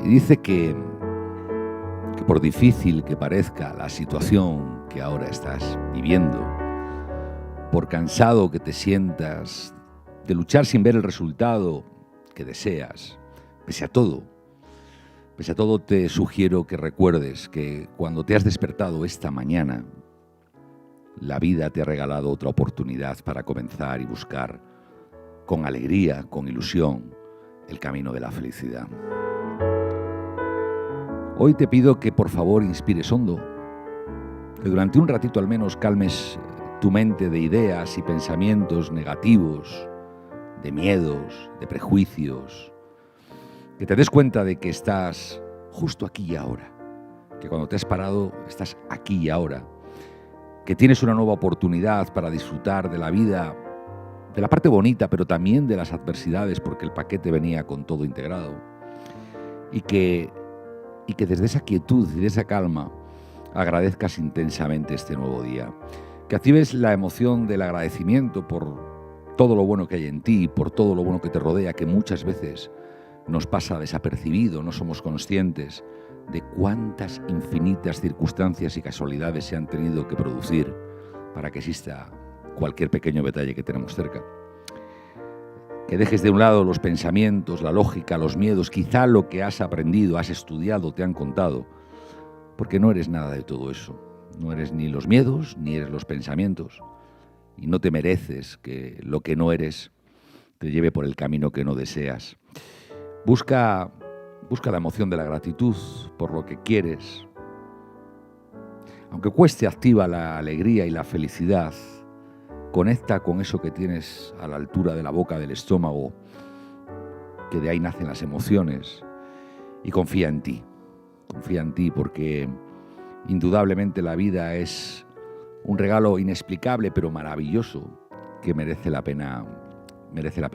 Y dice que por difícil que parezca la situación que ahora estás viviendo, por cansado que te sientas de luchar sin ver el resultado que deseas, pese a todo te sugiero que recuerdes que cuando te has despertado esta mañana, la vida te ha regalado otra oportunidad para comenzar y buscar con alegría, con ilusión, el camino de la felicidad. Hoy te pido que por favor inspires hondo, que durante un ratito al menos calmes tu mente de ideas y pensamientos negativos, de miedos, de prejuicios, que te des cuenta de que estás justo aquí y ahora, que cuando te has parado estás aquí y ahora, que tienes una nueva oportunidad para disfrutar de la vida, de la parte bonita, pero también de las adversidades, porque el paquete venía con todo integrado, y que desde esa quietud y de esa calma agradezcas intensamente este nuevo día, que actives la emoción del agradecimiento por todo lo bueno que hay en ti, por todo lo bueno que te rodea, que muchas veces nos pasa desapercibido, no somos conscientes de cuántas infinitas circunstancias y casualidades se han tenido que producir para que exista cualquier pequeño detalle que tenemos cerca. Que dejes de un lado los pensamientos, la lógica, los miedos, quizá lo que has aprendido, has estudiado, te han contado, porque no eres nada de todo eso. No eres ni los miedos, ni eres los pensamientos, y no te mereces que lo que no eres te lleve por el camino que no deseas. Busca la emoción de la gratitud por lo que quieres. Aunque cueste, activa la alegría y la felicidad. Conecta con eso que tienes a la altura de la boca del estómago, que de ahí nacen las emociones, y confía en ti porque indudablemente la vida es un regalo inexplicable pero maravilloso que merece la pena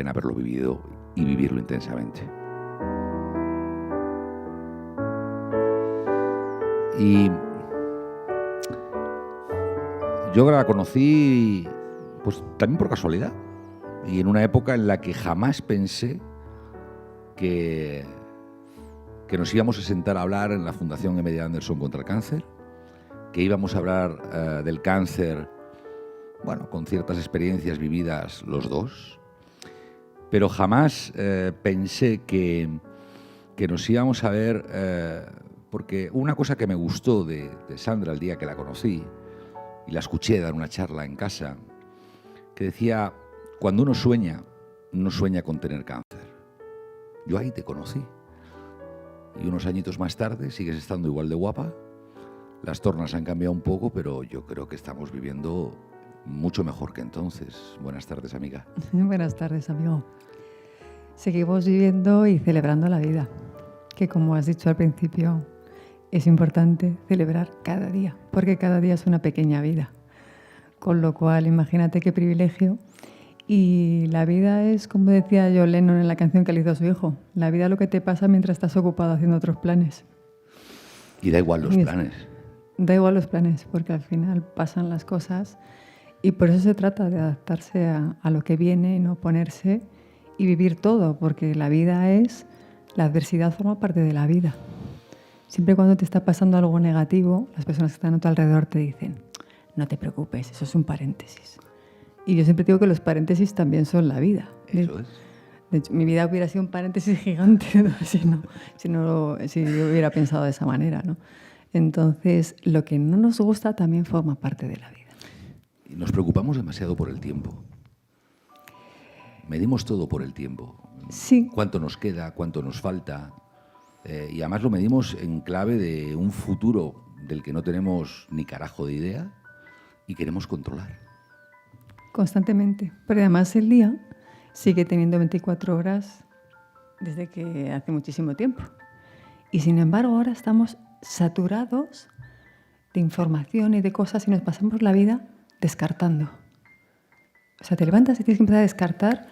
haberlo vivido y vivirlo intensamente. Y yo la conocí pues también por casualidad y en una época en la que jamás pensé que nos íbamos a sentar a hablar en la Fundación M. D. Anderson contra el cáncer, que íbamos a hablar del cáncer, bueno, con ciertas experiencias vividas los dos, pero jamás pensé que nos íbamos a ver, porque una cosa que me gustó de Sandra el día que la conocí, y la escuché dar una charla en casa, que decía, cuando uno sueña, no sueña con tener cáncer. Yo ahí te conocí. Y unos añitos más tarde sigues estando igual de guapa. Las tornas han cambiado un poco, pero yo creo que estamos viviendo mucho mejor que entonces. Buenas tardes, amiga. Buenas tardes, amigo. Seguimos viviendo y celebrando la vida, que como has dicho al principio, es importante celebrar cada día, porque cada día es una pequeña vida. Con lo cual, imagínate qué privilegio. Y la vida es, como decía John Lennon en la canción que le hizo a su hijo, la vida es lo que te pasa mientras estás ocupado haciendo otros planes. Y da igual los planes. Da igual los planes, porque al final pasan las cosas y por eso se trata de adaptarse a lo que viene y no ponerse y vivir todo, porque la vida es, la adversidad forma parte de la vida. Siempre cuando te está pasando algo negativo, las personas que están a tu alrededor te dicen, no te preocupes, eso es un paréntesis. Y yo siempre digo que los paréntesis también son la vida. Eso es. De hecho, mi vida hubiera sido un paréntesis gigante si yo hubiera pensado de esa manera, ¿no? Entonces, lo que no nos gusta también forma parte de la vida. Y nos preocupamos demasiado por el tiempo. Medimos todo por el tiempo. Sí. Cuánto nos queda, cuánto nos falta. Y además lo medimos en clave de un futuro del que no tenemos ni carajo de idea y queremos controlar. Constantemente. Pero además el día sigue teniendo 24 horas desde que hace muchísimo tiempo. Y sin embargo ahora estamos saturados de información y de cosas y nos pasamos la vida descartando. O sea, te levantas y tienes que empezar a descartar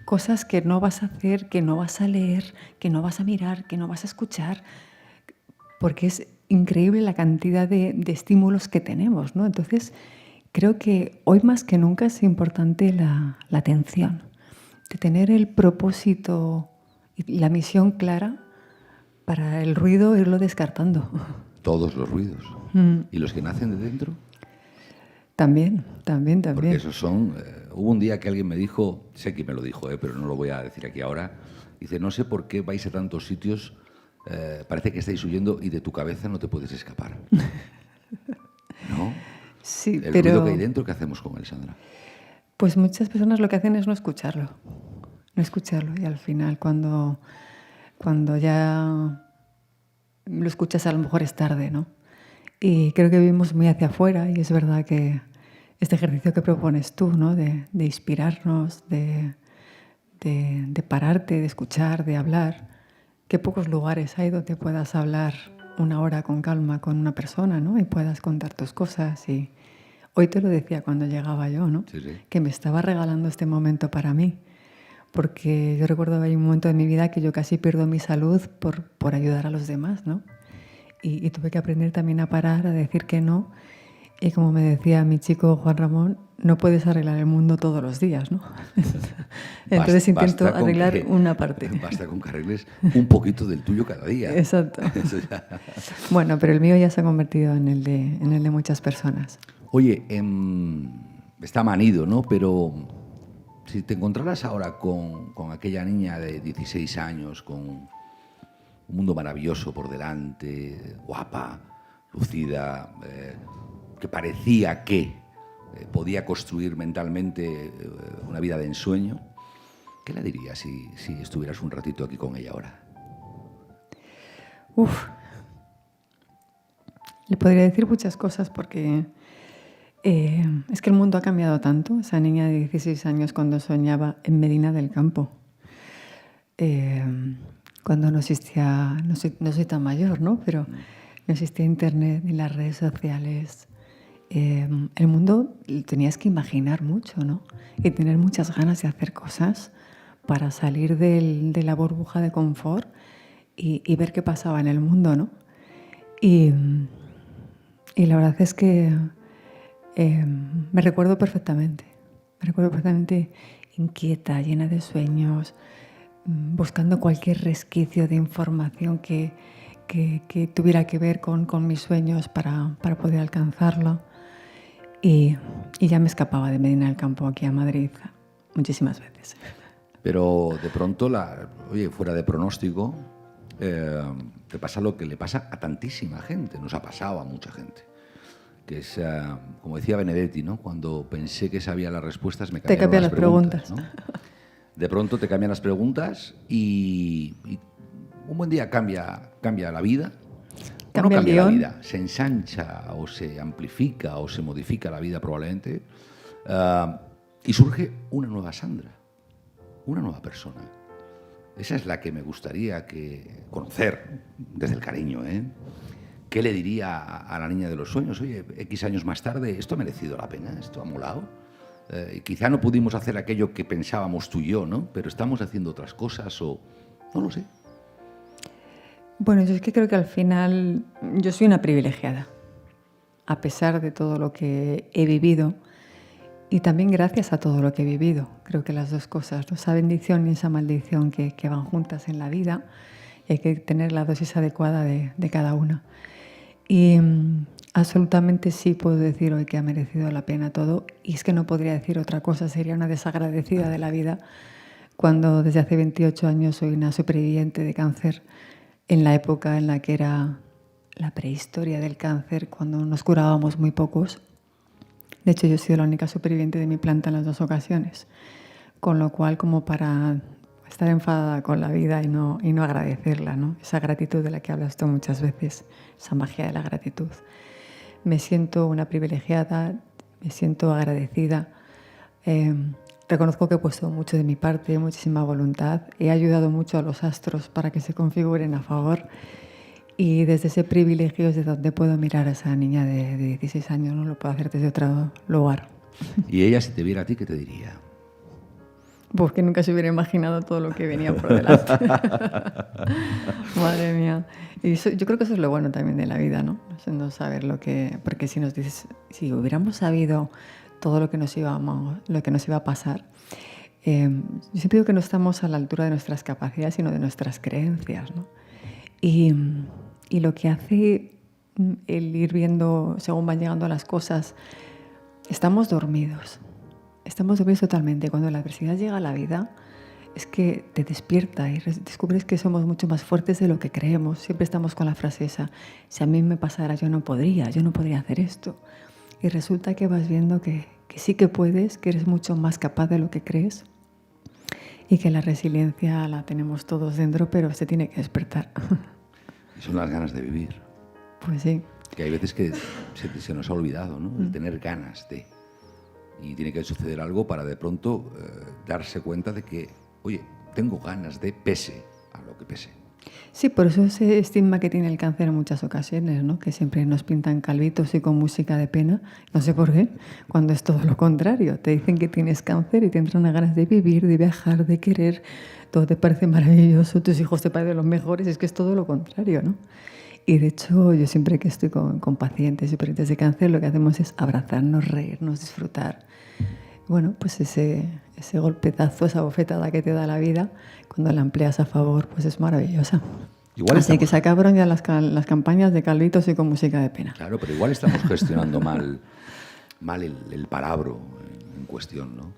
cosas que no vas a hacer, que no vas a leer, que no vas a mirar, que no vas a escuchar, porque es increíble la cantidad de estímulos que tenemos, ¿no? Entonces, creo que hoy más que nunca es importante la atención, de tener el propósito y la misión clara para el ruido irlo descartando. Todos los ruidos. ¿Y los que nacen de dentro? También. Porque esos son... hubo un día que alguien me dijo, sé que me lo dijo, pero no lo voy a decir aquí ahora, dice, no sé por qué vais a tantos sitios, parece que estáis huyendo y de tu cabeza no te puedes escapar. ¿No? Sí, el pero... ruido que hay dentro, ¿qué hacemos con él, Sandra? Pues muchas personas lo que hacen es no escucharlo. No escucharlo. Y al final, cuando ya lo escuchas, a lo mejor es tarde, ¿no? Y creo que vivimos muy hacia afuera y es verdad que este ejercicio que propones tú, ¿no? De inspirarnos, de pararte, de escuchar, de hablar. Qué pocos lugares hay donde puedas hablar una hora con calma con una persona, ¿no? Y puedas contar tus cosas. Y hoy te lo decía cuando llegaba yo, ¿no? Sí. Que me estaba regalando este momento para mí. Porque yo recuerdo hay un momento de mi vida que yo casi pierdo mi salud por ayudar a los demás, ¿no? Y tuve que aprender también a parar, a decir que no. Y como me decía mi chico Juan Ramón, no puedes arreglar el mundo todos los días, ¿no? Entonces intento arreglar una parte. Basta con que arregles un poquito del tuyo cada día. Exacto. Bueno, pero el mío ya se ha convertido en el de muchas personas. Oye, está manido, ¿no? Pero si te encontraras ahora con aquella niña de 16 años, con un mundo maravilloso por delante, guapa, lucida, que parecía que podía construir mentalmente una vida de ensueño, ¿qué le dirías si estuvieras un ratito aquí con ella ahora? Le podría decir muchas cosas porque es que el mundo ha cambiado tanto. Esa niña de 16 años cuando soñaba en Medina del Campo, cuando no existía, no soy tan mayor, ¿no? Pero no existía internet ni las redes sociales. El mundo tenías que imaginar mucho, ¿no? Y tener muchas ganas de hacer cosas para salir de la burbuja de confort y ver qué pasaba en el mundo, ¿no? Y la verdad es que me recuerdo perfectamente inquieta, llena de sueños, buscando cualquier resquicio de información que tuviera que ver con mis sueños para poder alcanzarlo. Y ya me escapaba de Medina del Campo aquí a Madrid muchísimas veces. Pero de pronto, fuera de pronóstico, te pasa lo que le pasa a tantísima gente, nos ha pasado a mucha gente. Que es, como decía Benedetti, ¿no? Cuando pensé que sabía las respuestas, me cambiaron las preguntas. ¿No? De pronto te cambian las preguntas y un buen día cambia la vida. No cambia la vida, se ensancha o se amplifica o se modifica la vida probablemente y surge una nueva Sandra, una nueva persona. Esa es la que me gustaría conocer desde el cariño, ¿eh? ¿Qué le diría a la niña de los sueños? Oye, X años más tarde, ¿esto ha merecido la pena? ¿Esto ha molado? Quizá no pudimos hacer aquello que pensábamos tú y yo, ¿no? Pero estamos haciendo otras cosas o no lo sé. Bueno, yo es que creo que al final yo soy una privilegiada, a pesar de todo lo que he vivido y también gracias a todo lo que he vivido. Creo que las dos cosas, ¿no? Esa bendición y esa maldición que van juntas en la vida y hay que tener la dosis adecuada de cada una. Y absolutamente sí puedo decir hoy que ha merecido la pena todo y es que no podría decir otra cosa, sería una desagradecida de la vida cuando desde hace 28 años soy una superviviente de cáncer. En la época en la que era la prehistoria del cáncer, cuando nos curábamos muy pocos. De hecho, yo he sido la única superviviente de mi planta en las dos ocasiones. Con lo cual, como para estar enfadada con la vida y no agradecerla, ¿no? Esa gratitud de la que hablas tú muchas veces, esa magia de la gratitud. Me siento una privilegiada, me siento agradecida. Reconozco que he puesto mucho de mi parte, muchísima voluntad. He ayudado mucho a los astros para que se configuren a favor. Y desde ese privilegio es de donde puedo mirar a esa niña de 16 años, no lo puedo hacer desde otro lugar. ¿Y ella, si te viera a ti, qué te diría? Pues que nunca se hubiera imaginado todo lo que venía por delante. Madre mía. Y yo creo que eso es lo bueno también de la vida, ¿no? No saber lo que... Porque si nos dices, si hubiéramos sabido todo lo que nos iba a pasar. Yo siempre digo que no estamos a la altura de nuestras capacidades, sino de nuestras creencias, ¿no? Y, y lo que hace el ir viendo según van llegando las cosas, estamos dormidos totalmente. Cuando la adversidad llega a la vida, es que te despierta y descubres que somos mucho más fuertes de lo que creemos. Siempre estamos con la frase esa, si a mí me pasara yo no podría hacer esto. Y resulta que vas viendo que sí que puedes, que eres mucho más capaz de lo que crees y que la resiliencia la tenemos todos dentro, pero se tiene que despertar. Y son las ganas de vivir. Pues sí. Que hay veces que se nos ha olvidado, ¿no? El tener ganas de. Y tiene que suceder algo para de pronto darse cuenta de que, oye, tengo ganas de pese a lo que pese. Sí, por eso ese estigma que tiene el cáncer en muchas ocasiones, ¿no? Que siempre nos pintan calvitos y con música de pena, no sé por qué, cuando es todo lo contrario. Te dicen que tienes cáncer y te entran unas ganas de vivir, de viajar, de querer, todo te parece maravilloso, tus hijos te parecen los mejores, es que es todo lo contrario, ¿no? Y de hecho, yo siempre que estoy con pacientes y pacientes de cáncer, lo que hacemos es abrazarnos, reírnos, disfrutar. Bueno, pues ese golpetazo, esa bofetada que te da la vida, cuando la empleas a favor, pues es maravillosa. Así que se acabaron ya las campañas de calvitos y con música de pena. Claro, pero igual estamos gestionando mal el palabro en cuestión, ¿no?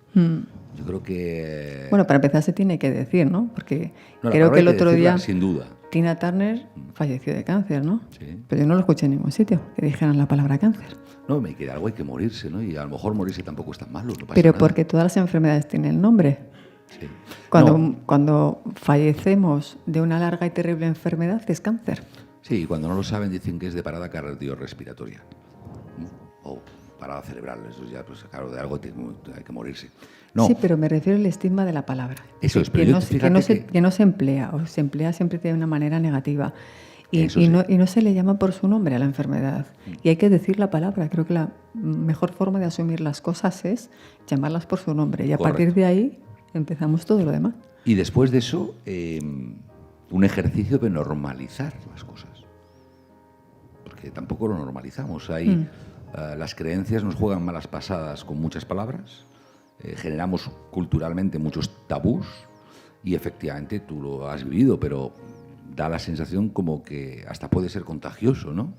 Yo creo que... Bueno, para empezar se tiene que decir, ¿no? Porque creo que el otro día... Sin duda. Tina Turner falleció de cáncer, ¿no? Sí. Pero yo no lo escuché en ningún sitio que dijeran la palabra cáncer. No, me queda algo, hay que morirse, ¿no? Y a lo mejor morirse tampoco es tan malo, no pasa Pero nada. porque todas las enfermedades tienen nombre. Sí. Cuando fallecemos de una larga y terrible enfermedad es cáncer. Sí, cuando no lo saben dicen que es de parada cardiorrespiratoria. O parada cerebral, eso ya, pues claro, de algo hay que morirse. No. Sí, pero me refiero al estigma de la palabra. Eso es, pero que no se emplea, o se emplea siempre de una manera negativa. Y no se le llama por su nombre a la enfermedad. Y hay que decir la palabra. Creo que la mejor forma de asumir las cosas es llamarlas por su nombre. Y a partir de ahí empezamos todo lo demás. Y después de eso, un ejercicio de normalizar las cosas. Porque tampoco lo normalizamos. Las creencias nos juegan malas pasadas con muchas palabras. Generamos culturalmente muchos tabús. Y efectivamente tú lo has vivido, pero da la sensación como que hasta puede ser contagioso, ¿no?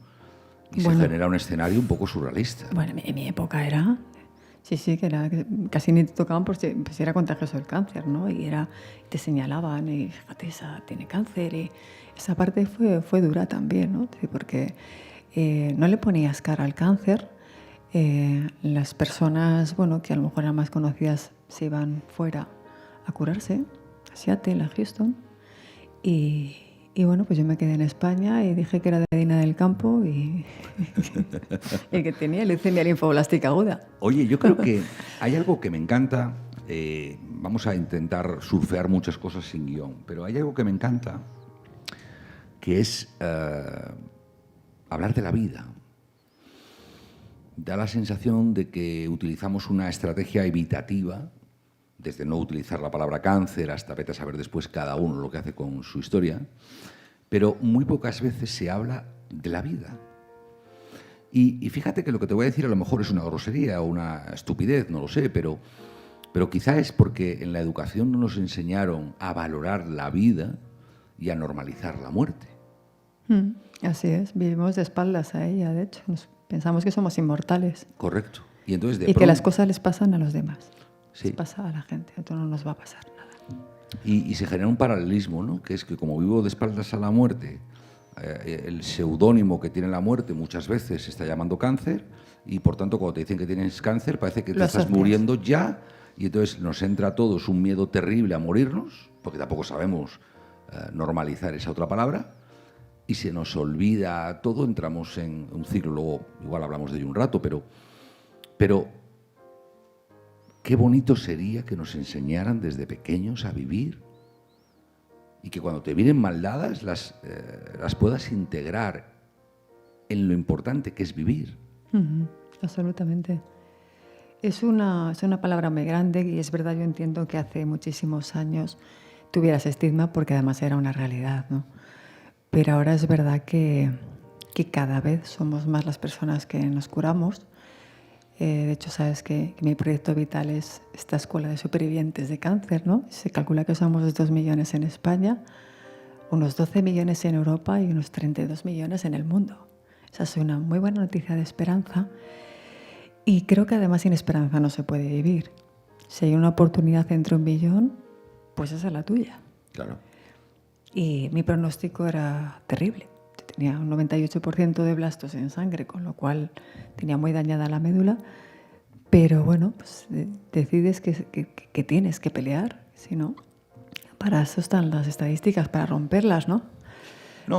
Y se genera un escenario un poco surrealista. Bueno, en mi época era... Sí, que era casi ni te tocaban por si era contagioso el cáncer, ¿no? Y te señalaban, y fíjate, esa tiene cáncer. Y esa parte fue dura también, ¿no? Porque no le ponías cara al cáncer. Las personas, bueno, que a lo mejor eran más conocidas, se iban fuera a curarse, a Seattle, a Houston. Y bueno, pues yo me quedé en España y dije que era de harina del campo y que tenía leucemia linfoblástica aguda. Oye, yo creo que hay algo que me encanta. Vamos a intentar surfear muchas cosas sin guión, pero hay algo que me encanta, que es hablar de la vida. Da la sensación de que utilizamos una estrategia evitativa, desde no utilizar la palabra cáncer hasta vete a saber después cada uno lo que hace con su historia, pero muy pocas veces se habla de la vida. Y fíjate que lo que te voy a decir a lo mejor es una grosería o una estupidez, no lo sé, pero quizá es porque en la educación no nos enseñaron a valorar la vida y a normalizar la muerte. Así es, vivimos de espaldas a ella, de hecho, pensamos que somos inmortales. Correcto. Y entonces que las cosas les pasan a los demás. Sí. Les pasa a la gente, a todo no nos va a pasar nada. Y se genera un paralelismo, ¿no? Que es que como vivo de espaldas a la muerte, el seudónimo que tiene la muerte muchas veces se está llamando cáncer y por tanto cuando te dicen que tienes cáncer parece que te estás muriendo ya y entonces nos entra a todos un miedo terrible a morirnos, porque tampoco sabemos normalizar esa otra palabra y se nos olvida todo, entramos en un ciclo, luego igual hablamos de ello un rato, pero qué bonito sería que nos enseñaran desde pequeños a vivir y que cuando te vienen mal dadas las puedas integrar en lo importante que es vivir. Absolutamente. Es una palabra muy grande y es verdad, yo entiendo que hace muchísimos años tuvieras estigma porque además era una realidad, ¿no? Pero ahora es verdad que cada vez somos más las personas que nos curamos. De hecho, sabes que mi proyecto vital es esta escuela de supervivientes de cáncer, ¿no? Se calcula que somos 2 millones en España, unos 12 millones en Europa y unos 32 millones en el mundo. Esa es una muy buena noticia de esperanza. Y creo que además sin esperanza no se puede vivir. Si hay una oportunidad entre 1.000.000, pues esa es la tuya. Claro. Y mi pronóstico era terrible. Tenía un 98% de blastos en sangre, con lo cual tenía muy dañada la médula. Pero bueno, pues decides que tienes que pelear. Si no, para eso están las estadísticas, para romperlas, ¿no?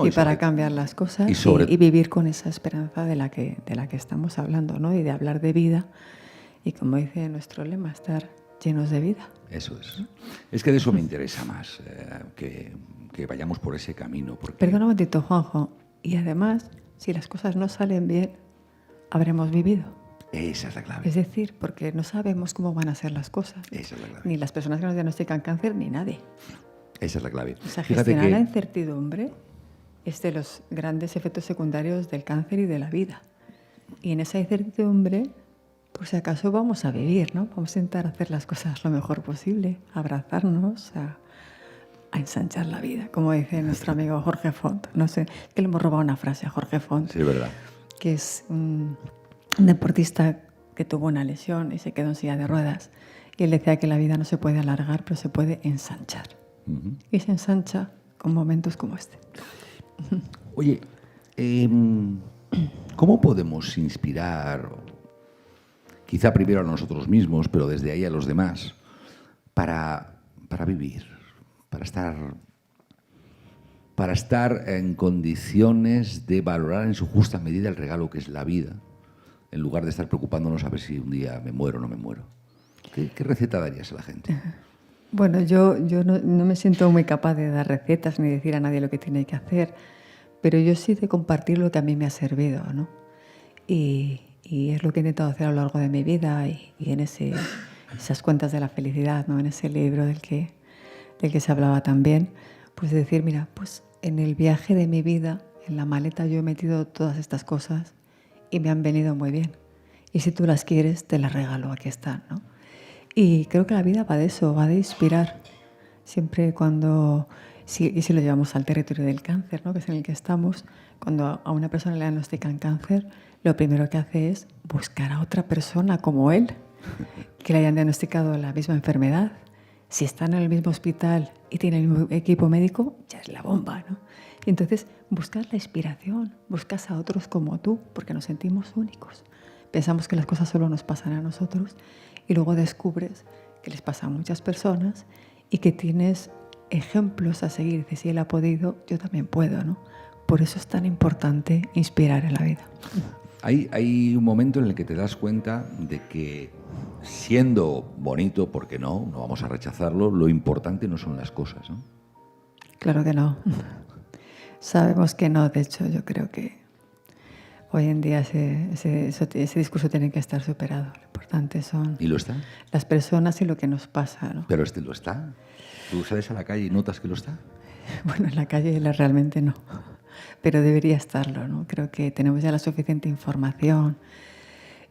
Y para cambiar las cosas y vivir con esa esperanza de la que estamos hablando, ¿no? Y de hablar de vida. Y como dice nuestro lema, estar llenos de vida. Eso es. Es que de eso me interesa más, que vayamos por ese camino. Porque... Perdona un momentito, Juanjo. Y además, si las cosas no salen bien, habremos vivido. Esa es la clave. Es decir, porque no sabemos cómo van a ser las cosas. Esa es la clave. Ni las personas que nos diagnostican cáncer, ni nadie. Esa es la clave. O sea, gestionar la incertidumbre es de los grandes efectos secundarios del cáncer y de la vida. Y en esa incertidumbre, por si acaso vamos a vivir, ¿no? Vamos a intentar hacer las cosas lo mejor posible, abrazarnos, a ensanchar la vida, como dice nuestro amigo Jorge Font. No sé, es que le hemos robado una frase a Jorge Font. Sí, es verdad. Que es un deportista que tuvo una lesión y se quedó en silla de ruedas. Y él decía que la vida no se puede alargar, pero se puede ensanchar. Uh-huh. Y se ensancha con momentos como este. Oye, ¿cómo podemos inspirar, quizá primero a nosotros mismos, pero desde ahí a los demás, para vivir, para estar en condiciones de valorar en su justa medida el regalo que es la vida, en lugar de estar preocupándonos a ver si un día me muero o no me muero? ¿Qué receta darías a la gente? Bueno, yo no me siento muy capaz de dar recetas ni decir a nadie lo que tiene que hacer, pero yo sí de compartir lo que a mí me ha servido, ¿no? Y es lo que he intentado hacer a lo largo de mi vida y en esas cuentas de la felicidad, ¿no? En ese libro del que se hablaba también, pues decir, mira, pues en el viaje de mi vida, en la maleta yo he metido todas estas cosas y me han venido muy bien. Y si tú las quieres, te las regalo, aquí están, ¿no? Y creo que la vida va de eso, va de inspirar. Siempre y si lo llevamos al territorio del cáncer, ¿no? Que es en el que estamos, cuando a una persona le diagnostican cáncer, lo primero que hace es buscar a otra persona como él, que le hayan diagnosticado la misma enfermedad. Si están en el mismo hospital y tienen el mismo equipo médico, ya es la bomba, ¿no? Y entonces buscas la inspiración, buscas a otros como tú, porque nos sentimos únicos. Pensamos que las cosas solo nos pasan a nosotros y luego descubres que les pasa a muchas personas y que tienes ejemplos a seguir. Dices, si él ha podido, yo también puedo, ¿no? Por eso es tan importante inspirar en la vida. Hay un momento en el que te das cuenta de que, siendo bonito, porque no vamos a rechazarlo, lo importante no son las cosas, ¿no? Claro que no. Sabemos que no. De hecho, yo creo que hoy en día ese discurso tiene que estar superado. Lo importante son ¿Y lo está? Las personas y lo que nos pasa, ¿no? Pero lo está. ¿Tú sales a la calle y notas que lo está? Bueno, en la calle realmente no. Pero debería estarlo, ¿no? Creo que tenemos ya la suficiente información,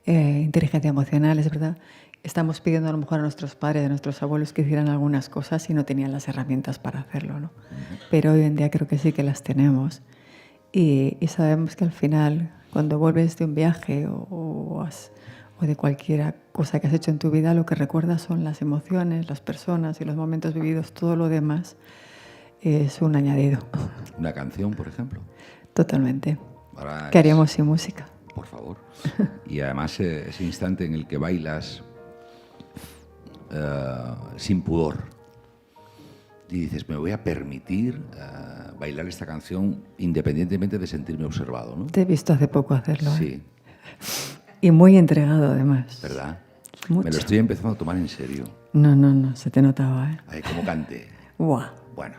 inteligencia emocional, es verdad. Estamos pidiendo a lo mejor a nuestros padres, a nuestros abuelos que hicieran algunas cosas y no tenían las herramientas para hacerlo, ¿no? Pero hoy en día creo que sí que las tenemos. Y sabemos que al final, cuando vuelves de un viaje o de cualquier cosa que has hecho en tu vida, lo que recuerdas son las emociones, las personas y los momentos vividos. Todo lo demás es un añadido. ¿Una canción, por ejemplo? Totalmente. ¿Qué haríamos sin música? Por favor. Y además ese instante en el que bailas sin pudor y dices, me voy a permitir bailar esta canción independientemente de sentirme observado, ¿no? Te he visto hace poco hacerlo. Sí. Y muy entregado, además. ¿Verdad? Mucho. Me lo estoy empezando a tomar en serio. No, se te notaba, ¿eh? Ay, cómo canté. Guau. Bueno,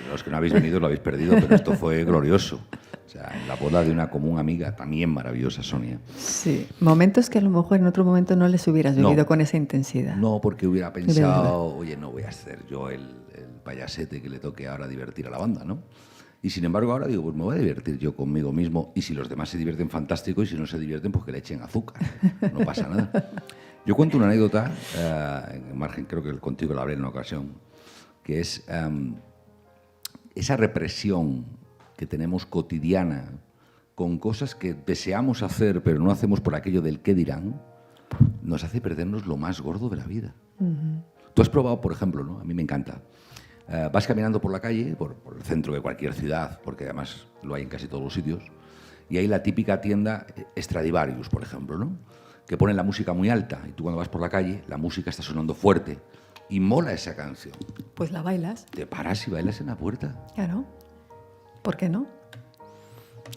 los que no habéis venido lo habéis perdido, pero esto fue glorioso. O sea, en la boda de una común amiga, también maravillosa, Sonia. Sí, momentos que a lo mejor en otro momento no les hubieras vivido con esa intensidad. No, porque hubiera pensado, oye, no voy a ser yo el payasete que le toque ahora divertir a la banda, ¿no? Y sin embargo ahora digo, pues me voy a divertir yo conmigo mismo, y si los demás se divierten, fantástico, y si no se divierten, pues que le echen azúcar, no pasa nada. Yo cuento una anécdota, en margen, creo que contigo la hablé en una ocasión, que es esa represión que tenemos cotidiana con cosas que deseamos hacer pero no hacemos por aquello del qué dirán, nos hace perdernos lo más gordo de la vida. Tú has probado, por ejemplo, ¿no? A mí me encanta. Vas caminando por la calle, por el centro de cualquier ciudad, porque además lo hay en casi todos los sitios, y hay la típica tienda Stradivarius, por ejemplo, ¿no? Que pone la música muy alta, y tú cuando vas por la calle, la música está sonando fuerte, y mola esa canción. Pues la bailas. Te paras y bailas en la puerta. Claro. ¿Por qué no?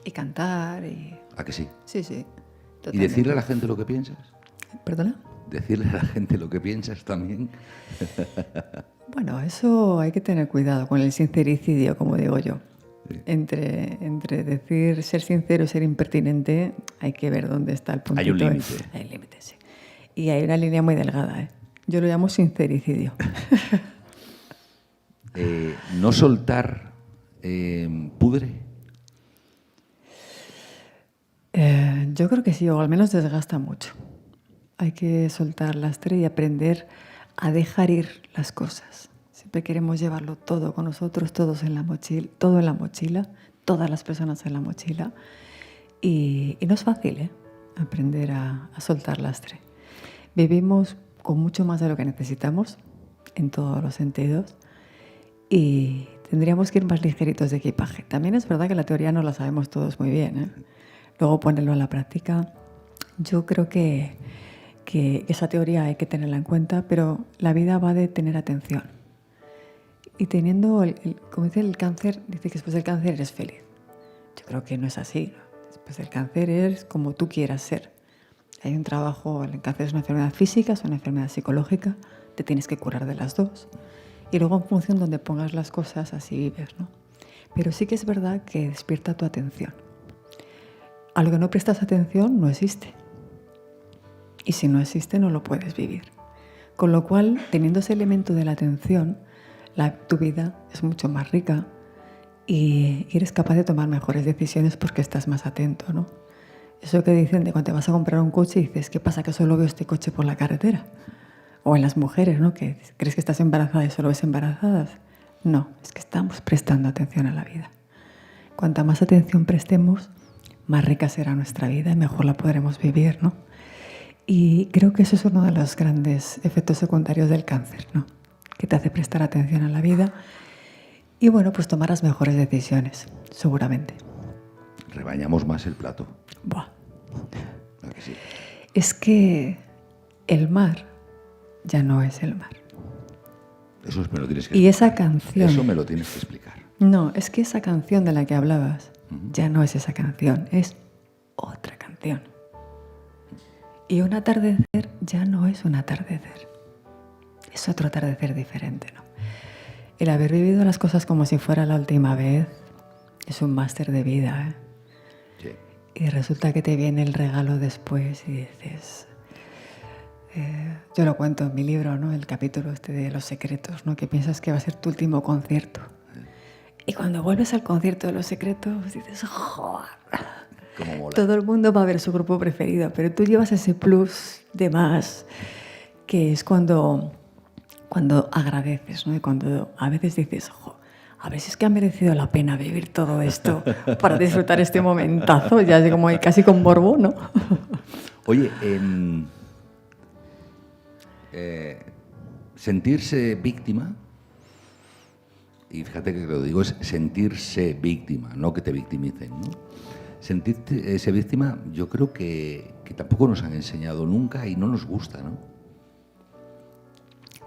Y cantar y... ¿A que sí? Sí, sí. ¿Y Totalmente. decirle a la gente lo que piensas? ¿Perdona? ¿Decirle a la gente lo que piensas también? Bueno, eso hay que tener cuidado con el sincericidio, como digo yo. Sí. Entre decir, ser sincero y ser impertinente, hay que ver dónde está el puntito. Hay un límite. Hay un límite, sí. Y hay una línea muy delgada, ¿eh? Yo lo llamo sincericidio. No soltar pudre. Yo creo que sí, o al menos desgasta mucho. Hay que soltar lastre y aprender a dejar ir las cosas. Siempre queremos llevarlo todo con nosotros, todos en la mochila, todo en la mochila, todas las personas en la mochila. Y no es fácil, ¿eh? Aprender a soltar lastre. Vivimos con mucho más de lo que necesitamos, en todos los sentidos, y tendríamos que ir más ligeritos de equipaje. También es verdad que la teoría no la sabemos todos muy bien, ¿eh? Luego ponerlo en la práctica. Yo creo que esa teoría hay que tenerla en cuenta, pero la vida va de tener atención. Y teniendo, como dice el cáncer, dice que después del cáncer eres feliz. Yo creo que no es así, ¿no? Después del cáncer eres como tú quieras ser. Hay un trabajo, el cáncer es una enfermedad física, es una enfermedad psicológica, te tienes que curar de las dos. Y luego en función de donde pongas las cosas, así vives, ¿no? Pero sí que es verdad que despierta tu atención. A lo que no prestas atención no existe. Y si no existe, no lo puedes vivir. Con lo cual, teniendo ese elemento de la atención, tu vida es mucho más rica y eres capaz de tomar mejores decisiones porque estás más atento, ¿no? Eso que dicen de cuando te vas a comprar un coche y dices, ¿qué pasa que solo veo este coche por la carretera? O en las mujeres, ¿no? Que crees que estás embarazada y solo ves embarazadas. No, es que estamos prestando atención a la vida. Cuanta más atención prestemos, más rica será nuestra vida y mejor la podremos vivir, ¿no? Y creo que eso es uno de los grandes efectos secundarios del cáncer, ¿no? Que te hace prestar atención a la vida y, bueno, pues tomarás mejores decisiones, seguramente. Rebañamos más el plato. Buah. ¿A que sí? Es que el mar ya no es el mar. Eso me lo tienes que Y explicar. esa canción... Eso me lo tienes que explicar. No, es que esa canción de la que hablabas ya no es esa canción, es otra canción. Y un atardecer ya no es un atardecer. Es otro atardecer diferente, ¿no? El haber vivido las cosas como si fuera la última vez es un máster de vida, ¿eh? Sí. Y resulta que te viene el regalo después y dices... yo lo cuento en mi libro, ¿no? El capítulo este de los secretos, ¿no? Que piensas que va a ser tu último concierto. Y cuando vuelves al concierto de los secretos dices, ¡joder! Cómo mola. Todo el mundo va a ver su grupo preferido, pero tú llevas ese plus de más, que es cuando agradeces, ¿no? Y cuando a veces dices, a ver si es que ha merecido la pena vivir todo esto para disfrutar este momentazo, ya así como casi con morbo, ¿no? Oye, sentirse víctima, y fíjate que lo digo, es sentirse víctima, no que te victimicen, ¿no? Sentirse víctima, yo creo que tampoco nos han enseñado nunca y no nos gusta, ¿no?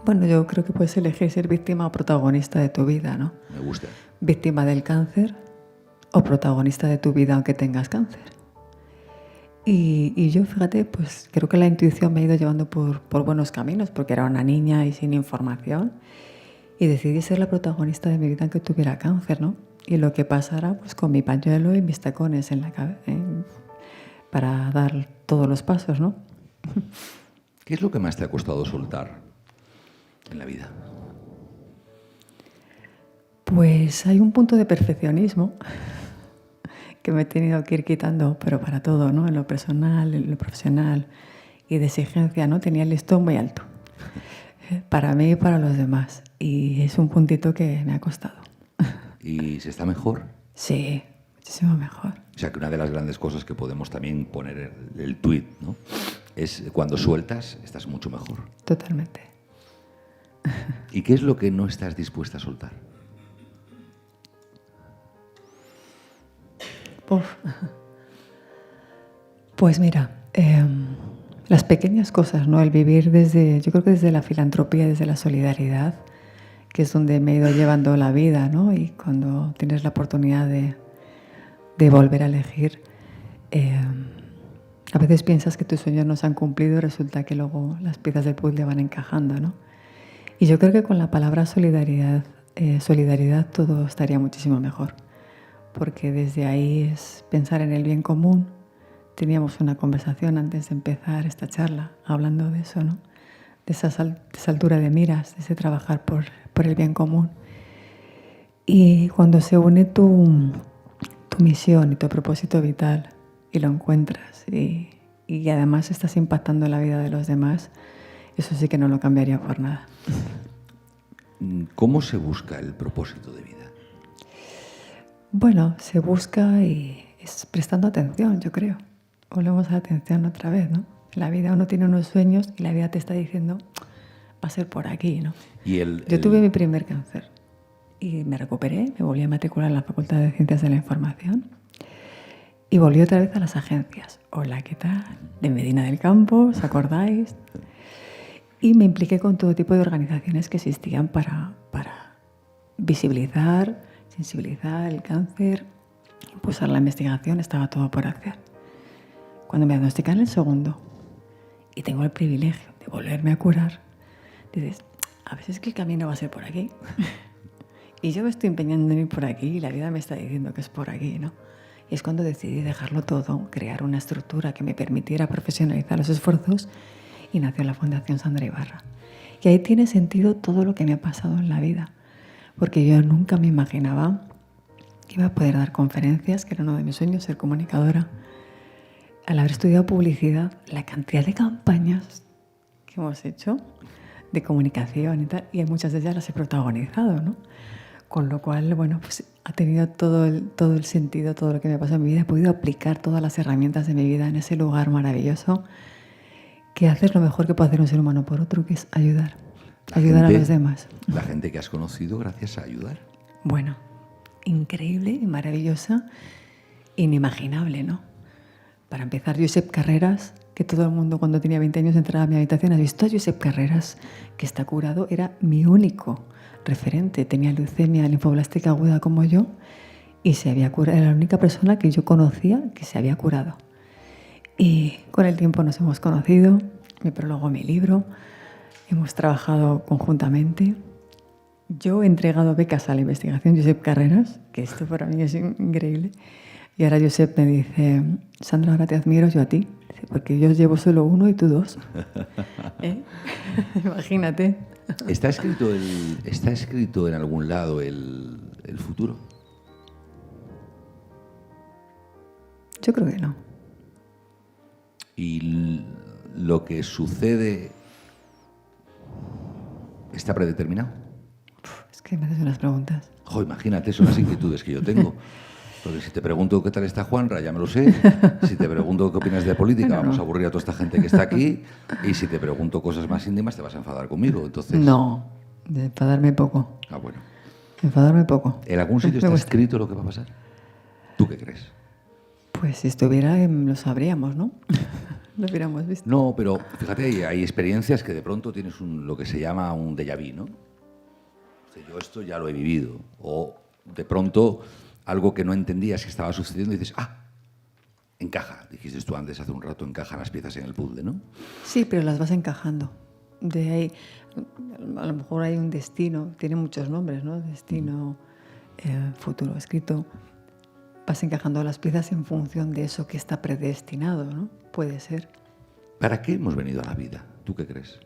Bueno, yo creo que puedes elegir ser víctima o protagonista de tu vida, ¿no? Me gusta. Víctima del cáncer o protagonista de tu vida aunque tengas cáncer. Y yo, fíjate, pues creo que la intuición me ha ido llevando por buenos caminos, porque era una niña y sin información, y decidí ser la protagonista de mi vida aunque tuviera cáncer, ¿no? Y lo que pasara, pues con mi pañuelo y mis tacones en la cabeza, para dar todos los pasos, ¿no? ¿Qué es lo que más te ha costado soltar en la vida? Pues hay un punto de perfeccionismo que me he tenido que ir quitando, pero para todo, ¿no? En lo personal, en lo profesional y de exigencia, ¿no? Tenía el listón muy alto, para mí y para los demás. Y es un puntito que me ha costado. y se está mejor. Sí, muchísimo mejor. O sea, que una de las grandes cosas que podemos también poner el tuit, ¿no? Es cuando sueltas, estás mucho mejor. Totalmente. ¿Y qué es lo que no estás dispuesta a soltar? Uf. Pues mira, las pequeñas cosas, ¿no? El vivir yo creo que desde la filantropía, desde la solidaridad, que es donde me he ido llevando la vida, ¿no? Y cuando tienes la oportunidad de volver a elegir, a veces piensas que tus sueños no se han cumplido y resulta que luego las piezas del puzzle van encajando, ¿no? Y yo creo que con la palabra solidaridad todo estaría muchísimo mejor, porque desde ahí es pensar en el bien común. Teníamos una conversación antes de empezar esta charla, hablando de eso, ¿no? De esa altura de miras, de ese trabajar por el bien común. Y cuando se une tu misión y tu propósito vital y lo encuentras y además estás impactando en la vida de los demás, eso sí que no lo cambiaría por nada. ¿Cómo se busca el propósito de vida? Bueno, se busca y es prestando atención, yo creo. Volvemos a la atención otra vez, ¿no? En la vida uno tiene unos sueños y la vida te está diciendo, va a ser por aquí, ¿no? Yo tuve mi primer cáncer y me recuperé, me volví a matricular en la Facultad de Ciencias de la Información y volví otra vez a las agencias. Hola, ¿qué tal? De Medina del Campo, ¿os acordáis? Y me impliqué con todo tipo de organizaciones que existían para visibilizar, sensibilizar el cáncer, impulsar la investigación, estaba todo por hacer. Cuando me diagnostican el segundo y tengo el privilegio de volverme a curar, dices, a veces que el camino va a ser por aquí. Y yo me estoy empeñando en ir por aquí y la vida me está diciendo que es por aquí, ¿no? Y es cuando decidí dejarlo todo, crear una estructura que me permitiera profesionalizar los esfuerzos y nació la Fundación Sandra Ibarra. Y ahí tiene sentido todo lo que me ha pasado en la vida, porque yo nunca me imaginaba que iba a poder dar conferencias, que era uno de mis sueños, ser comunicadora. Al haber estudiado publicidad, la cantidad de campañas que hemos hecho de comunicación y tal, y muchas de ellas las he protagonizado, ¿no? Con lo cual, bueno, pues ha tenido todo el sentido, todo lo que me pasó en mi vida. He podido aplicar todas las herramientas de mi vida en ese lugar maravilloso que haces lo mejor que puede hacer un ser humano por otro, que es ayudar a los demás. La gente que has conocido gracias a ayudar. Bueno, increíble y maravillosa, inimaginable, ¿no? Para empezar, Josep Carreras, que todo el mundo cuando tenía 20 años entraba a mi habitación, ¿has visto a Josep Carreras? Que está curado, era mi único referente. Tenía leucemia linfoblástica aguda como yo y se había curado. Era la única persona que yo conocía que se había curado. Y con el tiempo nos hemos conocido, me prologó mi libro, hemos trabajado conjuntamente. Yo he entregado becas a la investigación Josep Carreras, que esto para mí es increíble. Y ahora Josep me dice, Sandra, ahora te admiro yo a ti, porque yo llevo solo uno y tú dos. Imagínate. ¿Está escrito en algún lado el futuro? Yo creo que no. ¿Y lo que sucede está predeterminado? Es que me haces unas preguntas. Jo, imagínate, son las inquietudes que yo tengo. Porque si te pregunto qué tal está Juanra, ya me lo sé. Si te pregunto qué opinas de política, bueno, vamos a aburrir a toda esta gente que está aquí. Y si te pregunto cosas más íntimas, te vas a enfadar conmigo. Entonces... No, de enfadarme poco. Ah, bueno. Enfadarme poco. ¿En algún sitio está escrito lo que va a pasar? ¿Tú qué crees? Pues si estuviera, lo sabríamos, ¿no? Lo hubiéramos visto. No, pero fíjate, hay experiencias que de pronto tienes lo que se llama un déjà vu, ¿no? O sea, yo esto ya lo he vivido. O de pronto... algo que no entendías que estaba sucediendo y dices, encaja. Dijiste tú antes, hace un rato, encajan las piezas en el puzzle, ¿no? Sí, pero las vas encajando. De ahí, a lo mejor hay un destino, tiene muchos nombres, ¿no? Destino, futuro escrito. Vas encajando las piezas en función de eso que está predestinado, ¿no? Puede ser. ¿Para qué hemos venido a la vida? ¿Tú qué crees?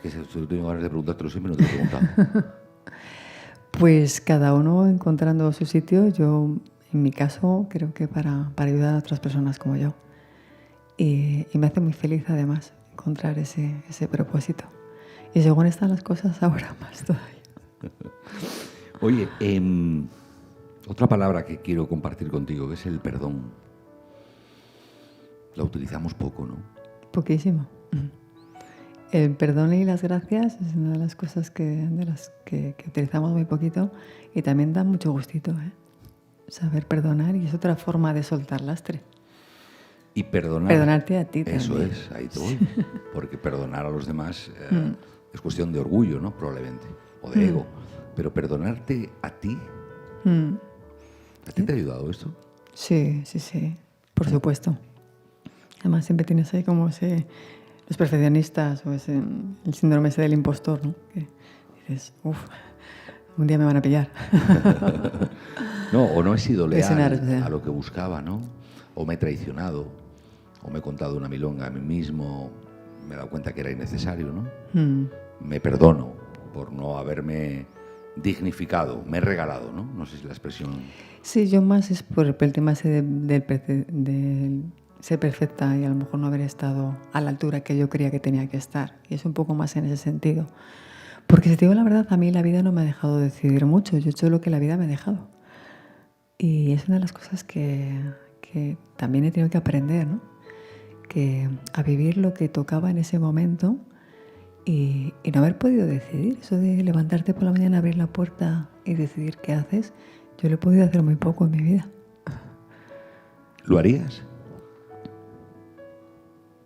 Que si tengo ganas de preguntártelo siempre, no te he preguntado. Pues cada uno encontrando su sitio. Yo, en mi caso, creo que para ayudar a otras personas como yo. Y me hace muy feliz, además, encontrar ese propósito. Y según están las cosas, ahora más todavía. Oye, Otra palabra que quiero compartir contigo, que es el perdón. La utilizamos poco, ¿no? Poquísimo. El perdón y las gracias es una de las cosas de las que utilizamos muy poquito y también da mucho gustito, ¿eh? Saber perdonar, y es otra forma de soltar lastre. Y Perdonarte a ti también. Eso es, ahí te voy. Porque perdonar a los demás es cuestión de orgullo, ¿no? Probablemente. O de ego. Pero perdonarte a ti... ¿A ti te ha ayudado esto? Sí. Por supuesto. Además siempre tienes ahí como los perfeccionistas o el síndrome ese del impostor, ¿no? Que dices, un día me van a pillar. No, o no he sido leal a lo que buscaba, ¿no? O me he traicionado, o me he contado una milonga a mí mismo, me he dado cuenta que era innecesario, ¿no? Me perdono por no haberme dignificado, me he regalado, ¿no? No sé si la expresión... Sí, yo más es por el tema ese del ser perfecta y a lo mejor no haber estado a la altura que yo creía que tenía que estar. Y es un poco más en ese sentido. Porque si te digo la verdad, a mí la vida no me ha dejado decidir mucho. Yo he hecho lo que la vida me ha dejado. Y es una de las cosas que también he tenido que aprender, ¿no? Que a vivir lo que tocaba en ese momento y no haber podido decidir. Eso de levantarte por la mañana, abrir la puerta y decidir qué haces, yo lo he podido hacer muy poco en mi vida. ¿Lo harías?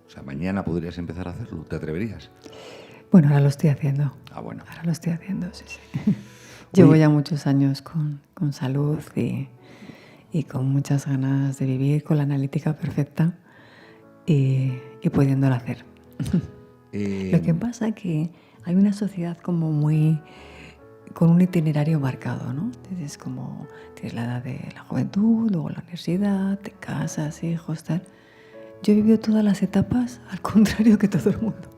O sea, mañana podrías empezar a hacerlo. ¿Te atreverías? Bueno, ahora lo estoy haciendo. Ah, bueno. Ahora lo estoy haciendo, sí. Llevo ya muchos años con salud y con muchas ganas de vivir, con la analítica perfecta y pudiéndolo hacer. Lo que pasa es que hay una sociedad como muy... con un itinerario marcado, ¿no? Entonces, como tienes la edad de la juventud, luego la universidad, te casas, hijos, tal. Yo he vivido todas las etapas al contrario que todo el mundo.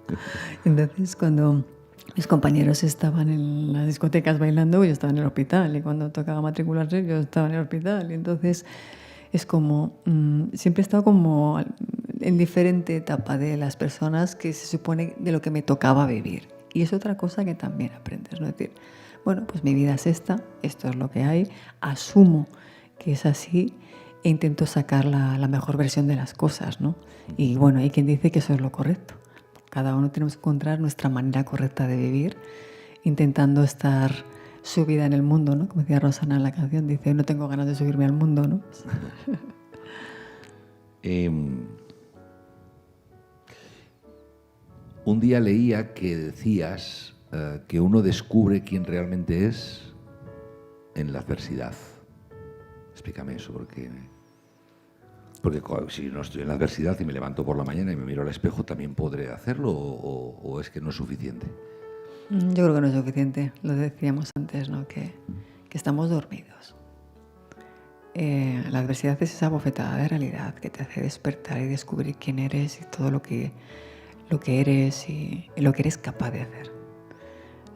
Entonces, cuando mis compañeros estaban en las discotecas bailando, yo estaba en el hospital. Y cuando tocaba matricularse, yo estaba en el hospital. Y entonces, es como... siempre he estado como en diferente etapa de las personas que se supone de lo que me tocaba vivir. Y es otra cosa que también aprendes, ¿no? Es decir, bueno, pues mi vida es esta, esto es lo que hay, asumo que es así e intento sacar la mejor versión de las cosas, ¿no? Y bueno, hay quien dice que eso es lo correcto. Cada uno tenemos que encontrar nuestra manera correcta de vivir, intentando estar subida en el mundo, ¿no? Como decía Rosana en la canción, dice, no tengo ganas de subirme al mundo, ¿no? Un día leía que decías que uno descubre quién realmente es en la adversidad. Explícame eso, porque si no estoy en la adversidad y me levanto por la mañana y me miro al espejo, ¿también podré hacerlo o es que no es suficiente? Yo creo que no es suficiente. Lo decíamos antes, ¿no? Que estamos dormidos. La adversidad es esa bofetada de realidad que te hace despertar y descubrir quién eres y todo lo que eres y lo que eres capaz de hacer.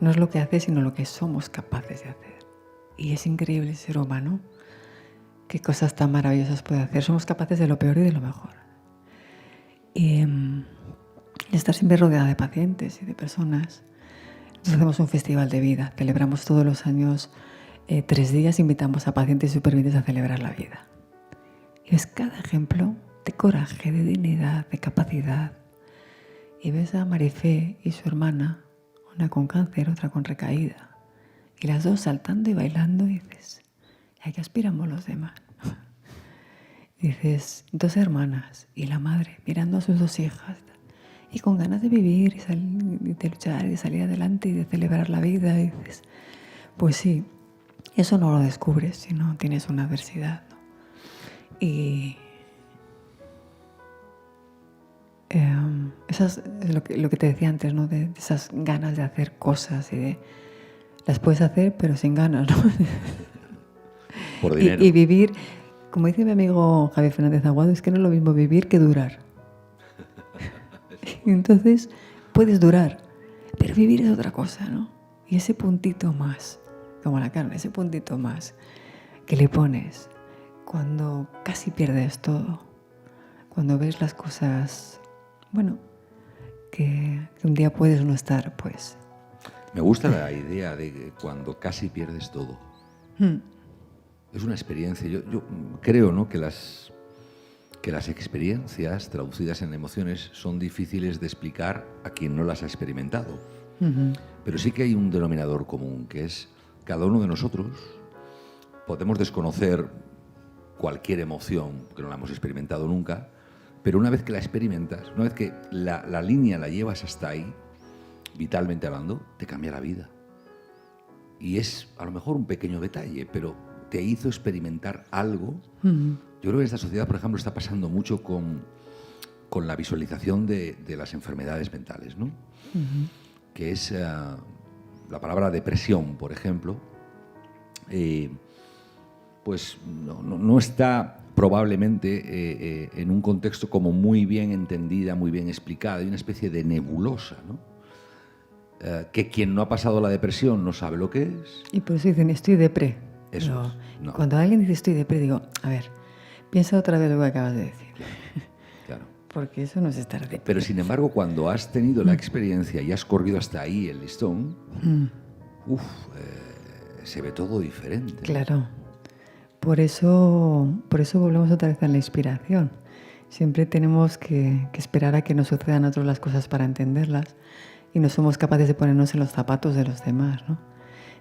No es lo que haces, sino lo que somos capaces de hacer. Y es increíble el ser humano. Qué cosas tan maravillosas puede hacer. Somos capaces de lo peor y de lo mejor. Y estar siempre rodeada de pacientes y de personas. Nosotros hacemos un festival de vida. Celebramos todos los años 3 días. Invitamos a pacientes y supervivientes a celebrar la vida. Y ves cada ejemplo de coraje, de dignidad, de capacidad. Y ves a Marifé y su hermana, una con cáncer, otra con recaída. Y las dos saltando y bailando y dices... ¿a qué aspiramos los demás? Dices, 2 hermanas y la madre mirando a sus 2 hijas y con ganas de vivir y de luchar y de salir adelante y de celebrar la vida. Y dices, pues sí, eso no lo descubres si no tienes una adversidad, ¿no? Y eso es lo que te decía antes, ¿no? De esas ganas de hacer cosas y las puedes hacer pero sin ganas, ¿no? Por dinero. Y vivir, como dice mi amigo Javier Fernández Aguado, es que no es lo mismo vivir que durar. Entonces, puedes durar, pero vivir es otra cosa, ¿no? Y ese puntito más, como la carne, ese puntito más que le pones cuando casi pierdes todo, cuando ves las cosas, bueno, que un día puedes no estar, pues. Me gusta la idea de que cuando casi pierdes todo. es una experiencia. Yo creo, ¿no?, que las experiencias traducidas en emociones son difíciles de explicar a quien no las ha experimentado. Pero sí que hay un denominador común, que es cada uno de nosotros podemos desconocer cualquier emoción que no la hemos experimentado nunca, pero una vez que la experimentas, una vez que la línea la llevas hasta ahí, vitalmente hablando, te cambia la vida. Y es a lo mejor un pequeño detalle, pero te hizo experimentar algo. Yo creo que en esta sociedad, por ejemplo, está pasando mucho con la visualización de las enfermedades mentales, ¿no? Que es la palabra depresión, por ejemplo, pues no está probablemente en un contexto como muy bien entendida, muy bien explicada. Hay una especie de nebulosa, ¿no? Que quien no ha pasado la depresión no sabe lo que es. Y por eso dicen, estoy depre. Eso es, no. Cuando alguien dice estoy depre, digo, a ver, piensa otra vez lo que acabas de decir. Claro. Porque eso no es estar depre. Pero sin embargo, cuando has tenido la experiencia y has corrido hasta ahí el listón, se ve todo diferente. Claro. Por eso volvemos otra vez a la inspiración. Siempre tenemos que esperar a que nos sucedan a nosotros las cosas para entenderlas y no somos capaces de ponernos en los zapatos de los demás, ¿no?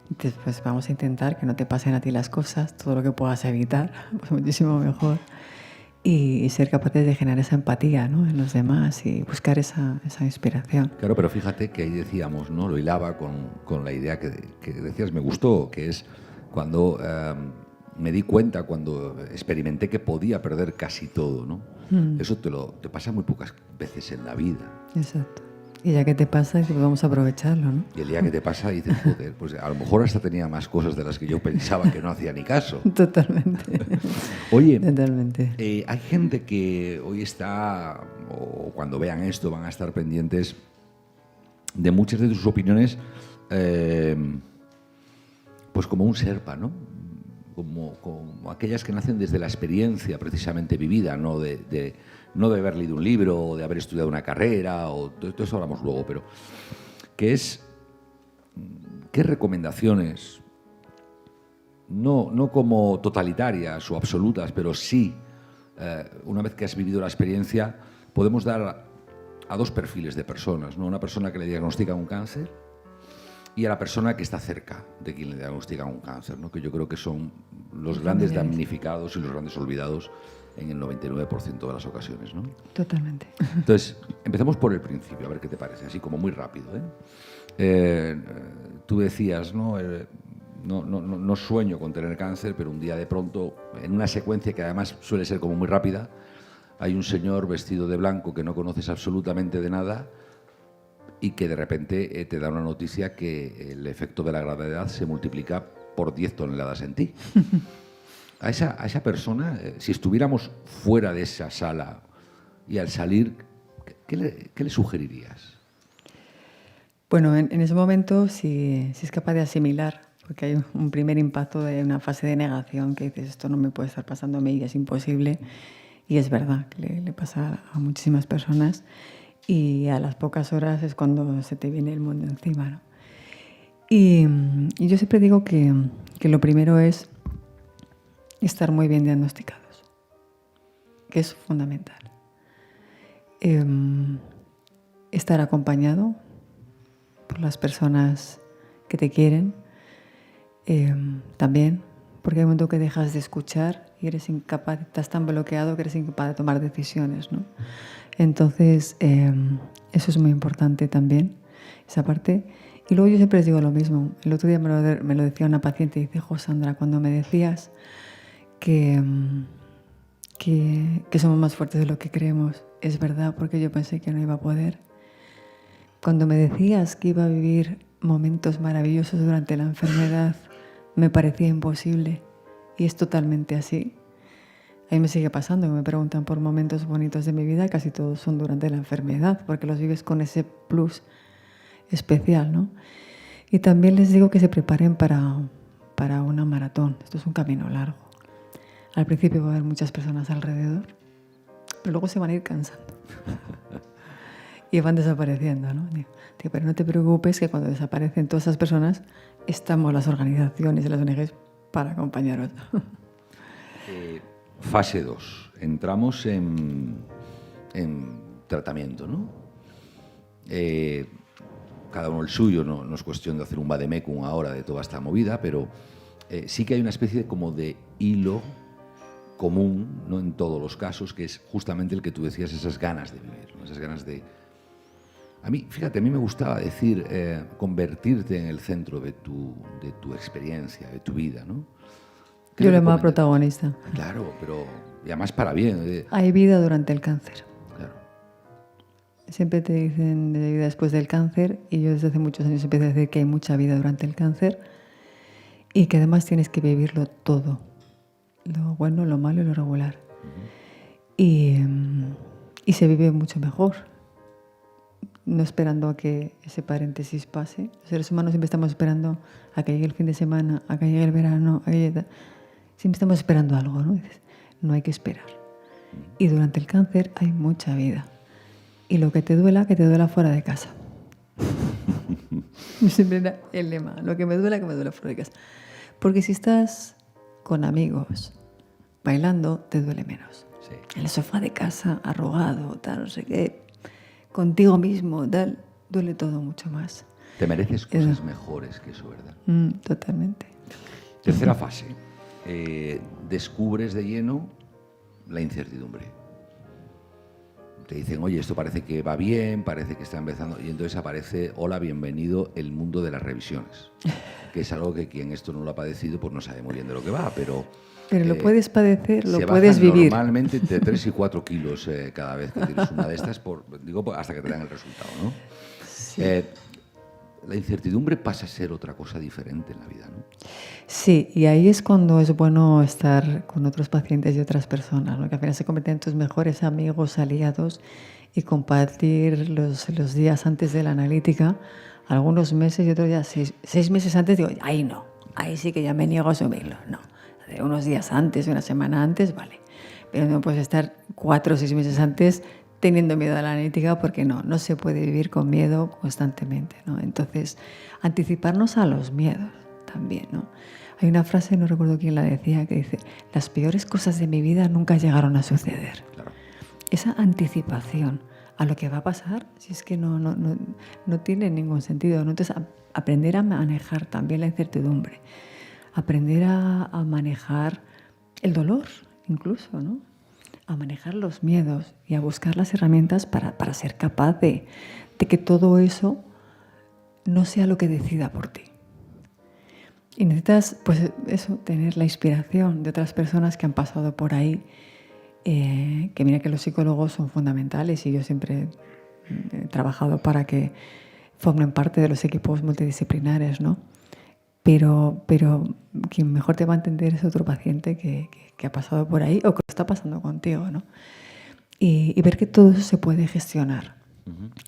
Entonces, pues vamos a intentar que no te pasen a ti las cosas, todo lo que puedas evitar, pues muchísimo mejor. Y ser capaces de generar esa empatía, ¿no?, en los demás y buscar esa inspiración. Claro, pero fíjate que ahí decíamos, ¿no?, lo hilaba con la idea que decías, me gustó, que es cuando me di cuenta, cuando experimenté que podía perder casi todo, ¿no? Eso te pasa muy pocas veces en la vida. Exacto. Y ya que te pasa, pues vamos a aprovecharlo, ¿no? Y el día que te pasa, dices, joder, pues a lo mejor hasta tenía más cosas de las que yo pensaba que no hacía ni caso. Totalmente. Oye, totalmente. Hay gente que hoy está, o cuando vean esto, van a estar pendientes de muchas de sus opiniones, pues como un Sherpa, ¿no? Como aquellas que nacen desde la experiencia precisamente vivida, no de haber leído un libro o de haber estudiado una carrera, o todo eso hablamos luego, pero que es, ¿qué recomendaciones, no como totalitarias o absolutas, pero sí, una vez que has vivido la experiencia, podemos dar a dos perfiles de personas, ¿no? Una persona que le diagnostican un cáncer y a la persona que está cerca de quien le diagnostican un cáncer, ¿no?, que yo creo que son los grandes damnificados y los grandes olvidados en el 99% de las ocasiones, ¿no? Totalmente. Entonces, empecemos por el principio, a ver qué te parece, así como muy rápido, tú decías, ¿no? No sueño con tener cáncer, pero un día de pronto, en una secuencia que además suele ser como muy rápida, hay un señor vestido de blanco que no conoces absolutamente de nada y que de repente te da una noticia que el efecto de la gravedad se multiplica por 10 toneladas en ti. A esa persona, si estuviéramos fuera de esa sala y al salir, ¿qué le sugerirías? Bueno, en ese momento, si es capaz de asimilar, porque hay un primer impacto de una fase de negación que dices, esto no me puede estar pasando a mí y es imposible, y es verdad que le pasa a muchísimas personas, y a las pocas horas es cuando se te viene el mundo encima, ¿no? Y yo siempre digo que lo primero es estar muy bien diagnosticados, que es fundamental. Estar acompañado por las personas que te quieren, también, porque hay un momento que dejas de escuchar y eres incapaz, estás tan bloqueado que eres incapaz de tomar decisiones, ¿no? Entonces, eso es muy importante también, esa parte. Y luego yo siempre les digo lo mismo. El otro día me lo decía una paciente y dice, Sandra, cuando me decías que somos más fuertes de lo que creemos, es verdad, porque yo pensé que no iba a poder. Cuando me decías que iba a vivir momentos maravillosos durante la enfermedad, me parecía imposible, y es totalmente así. A mí me sigue pasando, me preguntan por momentos bonitos de mi vida, casi todos son durante la enfermedad, porque los vives con ese plus especial, ¿no? Y también les digo que se preparen para una maratón. Esto es un camino largo. Al principio va a haber muchas personas alrededor, pero luego se van a ir cansando. Y van desapareciendo, ¿no? Digo, pero no te preocupes, que cuando desaparecen todas esas personas, estamos las organizaciones y las ONGs para acompañaros. Fase 2. Entramos en tratamiento, ¿no? Cada uno el suyo, no es cuestión de hacer un vademecum ahora de toda esta movida, pero sí que hay una especie como de hilo común, ¿no?, en todos los casos, que es justamente el que tú decías, esas ganas de vivir, ¿no? Esas ganas de... A mí me gustaba decir convertirte en el centro de tu experiencia, de tu vida, ¿no? Yo lo llamaba protagonista. Claro, pero y además para bien. Hay vida durante el cáncer. Claro. Siempre te dicen de vida después del cáncer, y yo desde hace muchos años empecé a decir que hay mucha vida durante el cáncer y que además tienes que vivirlo todo. Lo bueno, lo malo y lo regular. Y se vive mucho mejor, no esperando a que ese paréntesis pase. Los seres humanos siempre estamos esperando a que llegue el fin de semana, a que llegue el verano, siempre estamos esperando algo, ¿no? Dices, no hay que esperar. Y durante el cáncer hay mucha vida. Y lo que te duela fuera de casa. Siempre era el lema, lo que me duela fuera de casa. Porque si estás con amigos bailando, te duele menos. Sí. En el sofá de casa, arrugado, tal, no sé qué, contigo mismo, tal, duele todo mucho más. Te mereces cosas mejores que eso, ¿verdad? Totalmente. Tercera fase. Descubres de lleno la incertidumbre. Te dicen, oye, esto parece que va bien, parece que está empezando, y entonces aparece, hola, bienvenido, el mundo de las revisiones, que es algo que quien esto no lo ha padecido pues no sabe muy bien de lo que va, pero lo puedes padecer, lo se puedes bajan vivir. Normalmente entre 3 y 4 kilos cada vez que tienes una de estas, hasta que te dan el resultado, ¿no? Sí. La incertidumbre pasa a ser otra cosa diferente en la vida, ¿no? Sí, y ahí es cuando es bueno estar con otros pacientes y otras personas, ¿no? Que al final se convierten en tus mejores amigos, aliados, y compartir los días antes de la analítica, algunos meses y otros ya 6 meses antes, digo, ahí no, ahí sí que ya me niego a asumirlo, no. Unos días antes, una semana antes, vale. Pero no puedes estar 4 o 6 meses antes teniendo miedo a la analítica, porque no se puede vivir con miedo constantemente, ¿no? Entonces, anticiparnos a los miedos también, ¿no? Hay una frase, no recuerdo quién la decía, que dice, las peores cosas de mi vida nunca llegaron a suceder. Claro. Esa anticipación a lo que va a pasar, si es que no tiene ningún sentido, ¿no? Entonces, aprender a manejar también la incertidumbre, aprender a manejar el dolor incluso, ¿no? A manejar los miedos y a buscar las herramientas para ser capaz de que todo eso no sea lo que decida por ti. Y necesitas, pues eso, tener la inspiración de otras personas que han pasado por ahí, que mira que los psicólogos son fundamentales, y yo siempre he trabajado para que formen parte de los equipos multidisciplinares, ¿no? Pero quien mejor te va a entender es otro paciente que ha pasado por ahí o que está pasando contigo, ¿no? Y ver que todo eso se puede gestionar.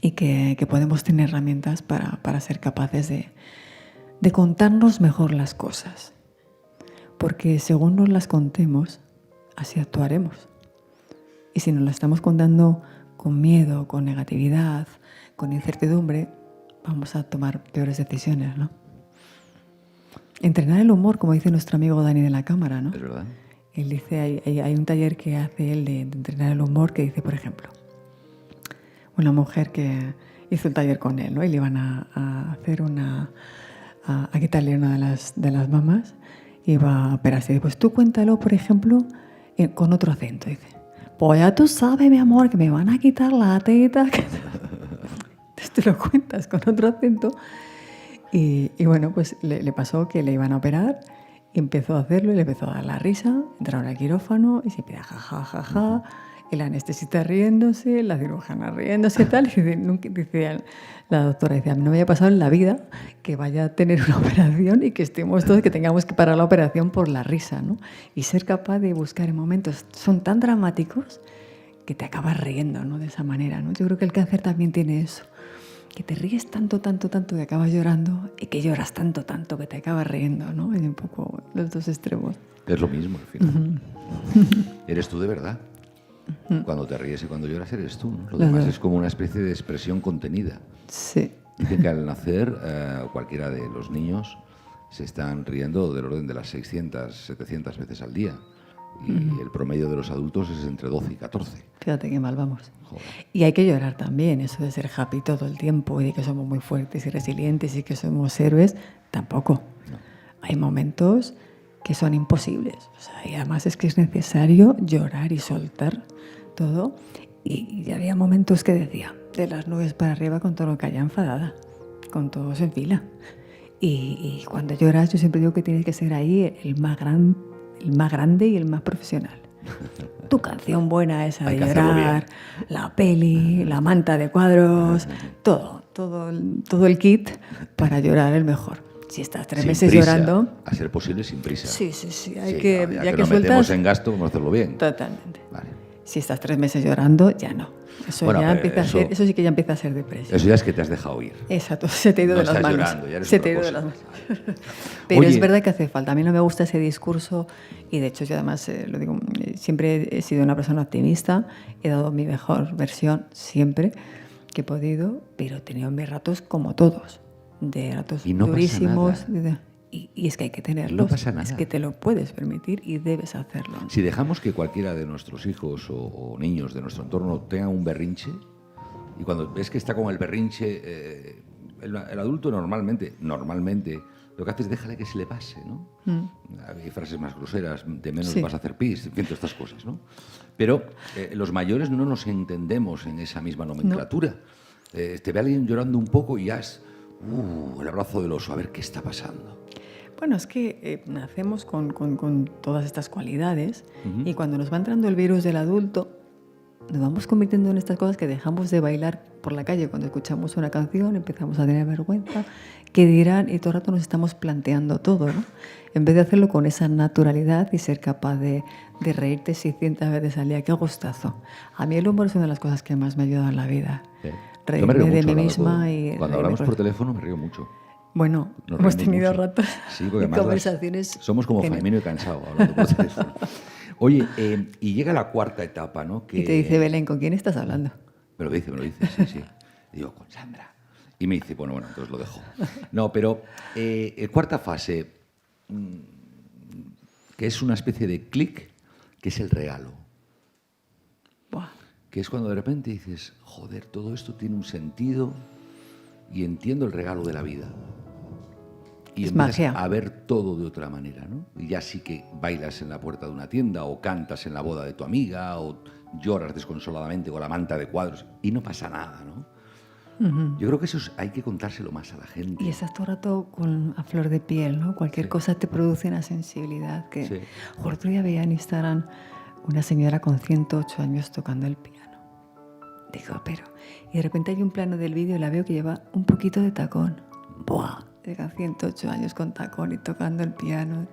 Y que podemos tener herramientas para ser capaces de contarnos mejor las cosas. Porque según nos las contemos, así actuaremos. Y si nos las estamos contando con miedo, con negatividad, con incertidumbre, vamos a tomar peores decisiones, ¿no? Entrenar el humor, como dice nuestro amigo Dani de la Cámara, ¿no? Es verdad. Él dice, hay un taller que hace él de entrenar el humor, que dice, por ejemplo, una mujer que hizo el taller con él, ¿no? Y le iban a hacer a quitarle una de las mamas, y iba a operarse. Y dice, pues tú cuéntalo, por ejemplo, con otro acento. Dice, pues ya tú sabes, mi amor, que me van a quitar la teta. Entonces te lo cuentas con otro acento. Y bueno, pues le pasó que le iban a operar, y empezó a hacerlo y le empezó a dar la risa, entraron al quirófano y se empieza ja, el anestesista riéndose, la cirujana riéndose y tal. Y dice la doctora, dice, a mí no me había pasado en la vida que vaya a tener una operación y que estemos todos, que tengamos que parar la operación por la risa, ¿no? Y ser capaz de buscar en momentos son tan dramáticos que te acabas riendo, ¿no? De esa manera, ¿no? Yo creo que el cáncer también tiene eso, que te ríes tanto que acabas llorando, y que lloras tanto que te acabas riendo, ¿no? Hay un poco los dos extremos. Es lo mismo al final. Eres tú de verdad. Cuando te ríes y cuando lloras eres tú, ¿no? Lo demás es como una especie de expresión contenida. Sí. Dicen que al nacer cualquiera de los niños se están riendo del orden de las 600, 700 veces al día. Y el promedio de los adultos es entre 12 y 14. Fíjate qué mal vamos. Joder. Y hay que llorar también, eso de ser happy todo el tiempo y de que somos muy fuertes y resilientes y que somos héroes, tampoco. No. Hay momentos que son imposibles. O sea, y además es que es necesario llorar y soltar todo. Y había momentos que decía, de las nubes para arriba con todo lo que haya enfadada, con todos en fila. Y cuando lloras, yo siempre digo que tienes que ser ahí el más grande y el más profesional. Tu canción buena esa de llorar, la peli, la manta de cuadros, todo el kit para llorar el mejor. Si estás 3 meses prisa, llorando... A ser posible sin prisa. Sí. Hay Sí, que, no, ya que que nos sueltas... metemos en gasto, vamos a hacerlo bien. Totalmente. Vale. Si estás 3 meses llorando, ya no. Eso, Bueno, ya empieza a ser, eso- eso sí que ya empieza a ser depresión. Eso ya es que te has dejado ir. Exacto, se te ha ido No de las estás manos. llorando, ya eres Se otra te ha ido de cosa. las manos. Pero Oye. es verdad que hace falta. A mí no me gusta ese discurso y de hecho yo además lo digo, siempre he sido una persona optimista, he dado mi mejor versión siempre que he podido, pero he tenido mis ratos como todos, de ratos Y no pasa durísimos. nada. Y es que hay que tenerlos. No pasa nada. Es que te lo puedes permitir y debes hacerlo. Si dejamos que cualquiera de nuestros hijos o niños de nuestro entorno tenga un berrinche, y cuando ves que está con el berrinche, el adulto normalmente, lo que hace es déjale que se le pase, ¿no? Hay frases más groseras, de menos Sí. vas a hacer pis, en fin, todas estas cosas, ¿no? Pero los mayores no nos entendemos en esa misma nomenclatura. Te ve alguien llorando un poco y ya es el abrazo del oso, a ver qué está pasando. Bueno, es que nacemos con todas estas cualidades y cuando nos va entrando el virus del adulto, nos vamos convirtiendo en estas cosas que dejamos de bailar por la calle cuando escuchamos una canción, empezamos a tener vergüenza, qué dirán y todo el rato nos estamos planteando todo, ¿no? En vez de hacerlo con esa naturalidad y ser capaz de reírte 600 veces al día, qué gustazo. A mí el humor es una de las cosas que más me ha ayudado en la vida. Yo me río Reírme de mucho mí hablando misma con- y... Cuando hablamos por teléfono me río mucho. Bueno, Nos hemos reímos tenido mucho. ratos Sí, porque de además conversaciones... somos como genial. Faimino y Cansado hablando por teléfono. Oye, y llega la cuarta etapa, ¿no? Que Y te dice, Belén, ¿con quién estás hablando? Me lo dice, sí. Y digo, con Sandra. Y me dice, bueno, entonces lo dejo. No, pero cuarta fase, que es una especie de clic, que es el regalo. Buah. Que es cuando de repente dices, joder, todo esto tiene un sentido y entiendo el regalo de la vida. Y Es empiezas magia. a ver todo de otra manera, ¿no? Y ya sí que bailas en la puerta de una tienda, o cantas en la boda de tu amiga, o lloras desconsoladamente con la manta de cuadros, y no pasa nada, ¿no? Yo creo que eso hay que contárselo más a la gente. Y estás todo el rato a flor de piel, ¿no? Cualquier cosa te produce una sensibilidad que... Sí. El otro día veía en Instagram una señora con 108 años tocando el piano. Digo, pero... Y de repente hay un plano del vídeo y la veo que lleva un poquito de tacón. ¡Buah! Llega 108 años con tacón y tocando el piano.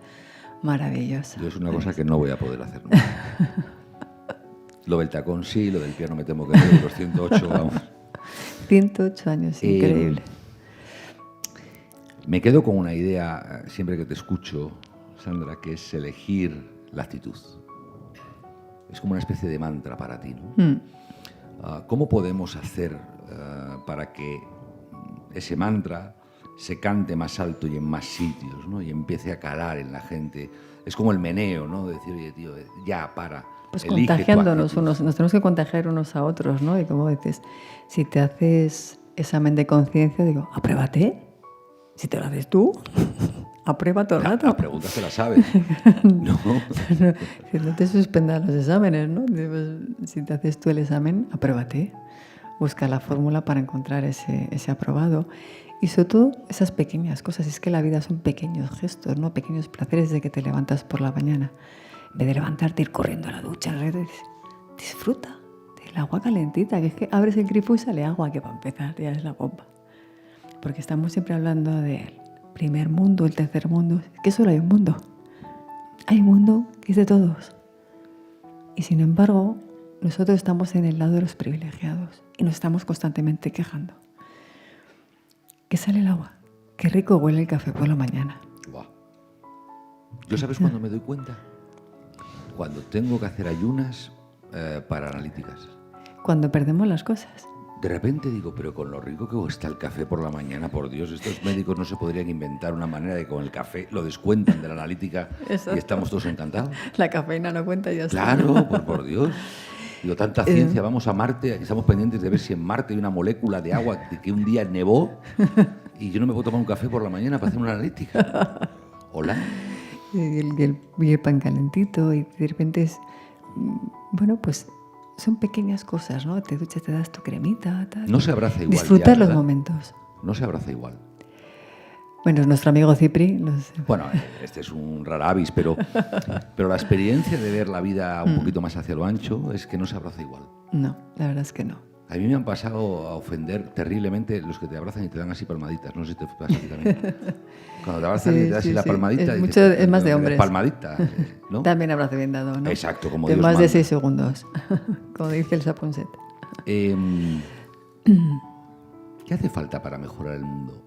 Maravillosa. Yo es una cosa que no voy a poder hacer nunca. Lo del tacón sí, lo del piano me temo que no, de los 108, vamos. 108 años, increíble. Me quedo con una idea siempre que te escucho, Sandra, que es elegir la actitud. Es como una especie de mantra para ti, ¿no? ¿Cómo podemos hacer para que ese mantra se cante más alto y en más sitios, ¿no? Y empiece a calar en la gente? Es como el meneo, ¿no? De decir, oye, tío, ya, para. Pues elige tu contagiándonos actitud. nos tenemos que contagiar unos a otros, ¿no? Y como dices, si te haces examen de conciencia, digo, apruébate. Si te lo haces tú, aprueba todo el rato. La pregunta se la sabes. No. No te suspendas los exámenes, ¿no? Pues, si te haces tú el examen, apruébate. Busca la fórmula para encontrar ese aprobado. Y sobre todo esas pequeñas cosas. Es que la vida son pequeños gestos, ¿no? Pequeños placeres de que te levantas por la mañana. En vez de levantarte, ir corriendo a la ducha, disfruta del agua calentita, que es que abres el grifo y sale agua, que para empezar ya es la bomba. Porque estamos siempre hablando del primer mundo, el tercer mundo. Es que solo hay un mundo. Hay un mundo que es de todos. Y sin embargo, nosotros estamos en el lado de los privilegiados y nos estamos constantemente quejando. Que sale el agua. Qué rico huele el café por la mañana. Buah. ¿Yo sabes cuándo me doy cuenta? Cuando tengo que hacer ayunas para analíticas. Cuando perdemos las cosas. de repente digo, pero con lo rico que está el café por la mañana, por Dios, estos médicos no se podrían inventar una manera de que con el café lo descuentan de la analítica. Exacto. Y estamos todos encantados. La cafeína no cuenta, ya está. Claro, por Dios. Digo, tanta ciencia, vamos a Marte, estamos pendientes de ver si en Marte hay una molécula de agua que un día nevó y yo no me puedo tomar un café por la mañana para hacer una analítica. Hola. Y el pan calentito y de repente es, bueno, pues son pequeñas cosas, ¿no? Te duchas, te das tu cremita, tal. No se abraza igual. Disfrutar los momentos. No se abraza igual. Bueno, nuestro amigo Cipri. Bueno, este es un rara avis, pero la experiencia de ver la vida un poquito más hacia lo ancho es que no se abraza igual. No, la verdad es que no. A mí me han pasado a ofender terriblemente los que te abrazan y te dan así palmaditas. No sé si te pasa a ti también. Cuando te abrazan y te das así la palmadita... Es más de hombres. Palmadita, ¿no? También abrazo bien dado, ¿no? Exacto, como de Dios más manda. De 6 segundos, como dice el Saponset. ¿Qué hace falta para mejorar el mundo?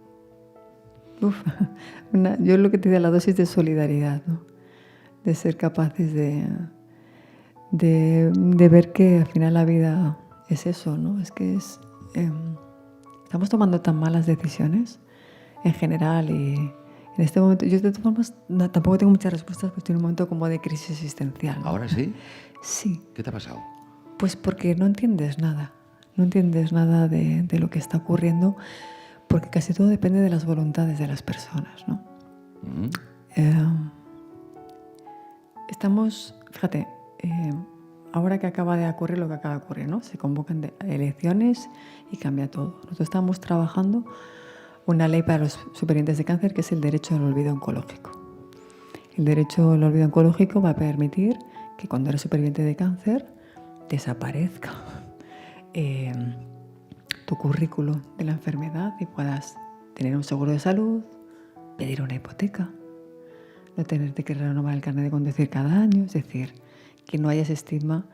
Yo lo que te digo, la dosis de solidaridad, ¿no? De ser capaces de ver que al final la vida es eso, ¿no? Es que estamos tomando tan malas decisiones en general y en este momento, yo de todas formas tampoco tengo muchas respuestas, pero estoy en un momento como de crisis existencial, ¿no? ¿Ahora sí? Sí. ¿Qué te ha pasado? Pues porque no entiendes nada de lo que está ocurriendo, porque casi todo depende de las voluntades de las personas, ¿no? Estamos, fíjate, ahora que acaba de ocurrir lo que acaba de ocurrir, ¿no? Se convocan elecciones y cambia todo. Nosotros estamos trabajando una ley para los supervivientes de cáncer que es el derecho al olvido oncológico. El derecho al olvido oncológico va a permitir que cuando eres superviviente de cáncer desaparezca tu currículo de la enfermedad y puedas tener un seguro de salud, pedir una hipoteca, no tenerte que renovar el carnet de conducir cada año, es decir, que no haya ese estigma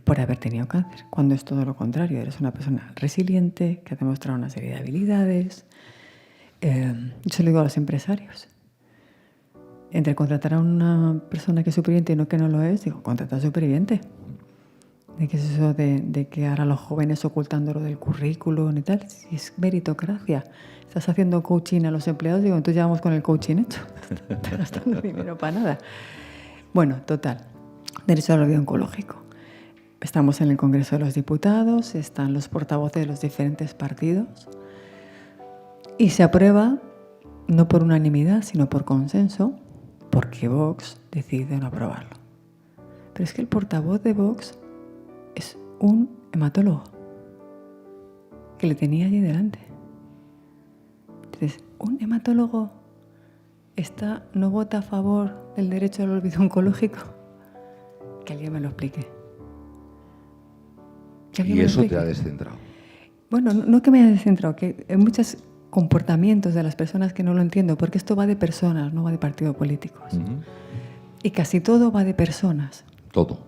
por haber tenido cáncer, cuando es todo lo contrario, eres una persona resiliente, que ha demostrado una serie de habilidades. Yo se lo digo a los empresarios. Entre contratar a una persona que es superviviente y no que no lo es, digo, contrata a superviviente. ¿De qué es eso de que ahora los jóvenes ocultando lo del currículum y tal? Si es meritocracia. Estás haciendo coaching a los empleados, digo, entonces ya vamos con el coaching hecho. Estás gastando dinero para nada. Bueno, total. Derecho al olvido oncológico. Estamos en el Congreso de los Diputados, están los portavoces de los diferentes partidos y se aprueba no por unanimidad, sino por consenso, porque Vox decide no aprobarlo. Pero es que el portavoz de Vox es un hematólogo que le tenía allí delante. Entonces, un hematólogo no vota a favor del derecho al olvido oncológico. Que alguien me lo explique. ¿Y eso te ha descentrado? Bueno, no que me haya descentrado, que hay muchos comportamientos de las personas que no lo entiendo, porque esto va de personas, no va de partidos políticos. Uh-huh. Y casi todo va de personas. Todo.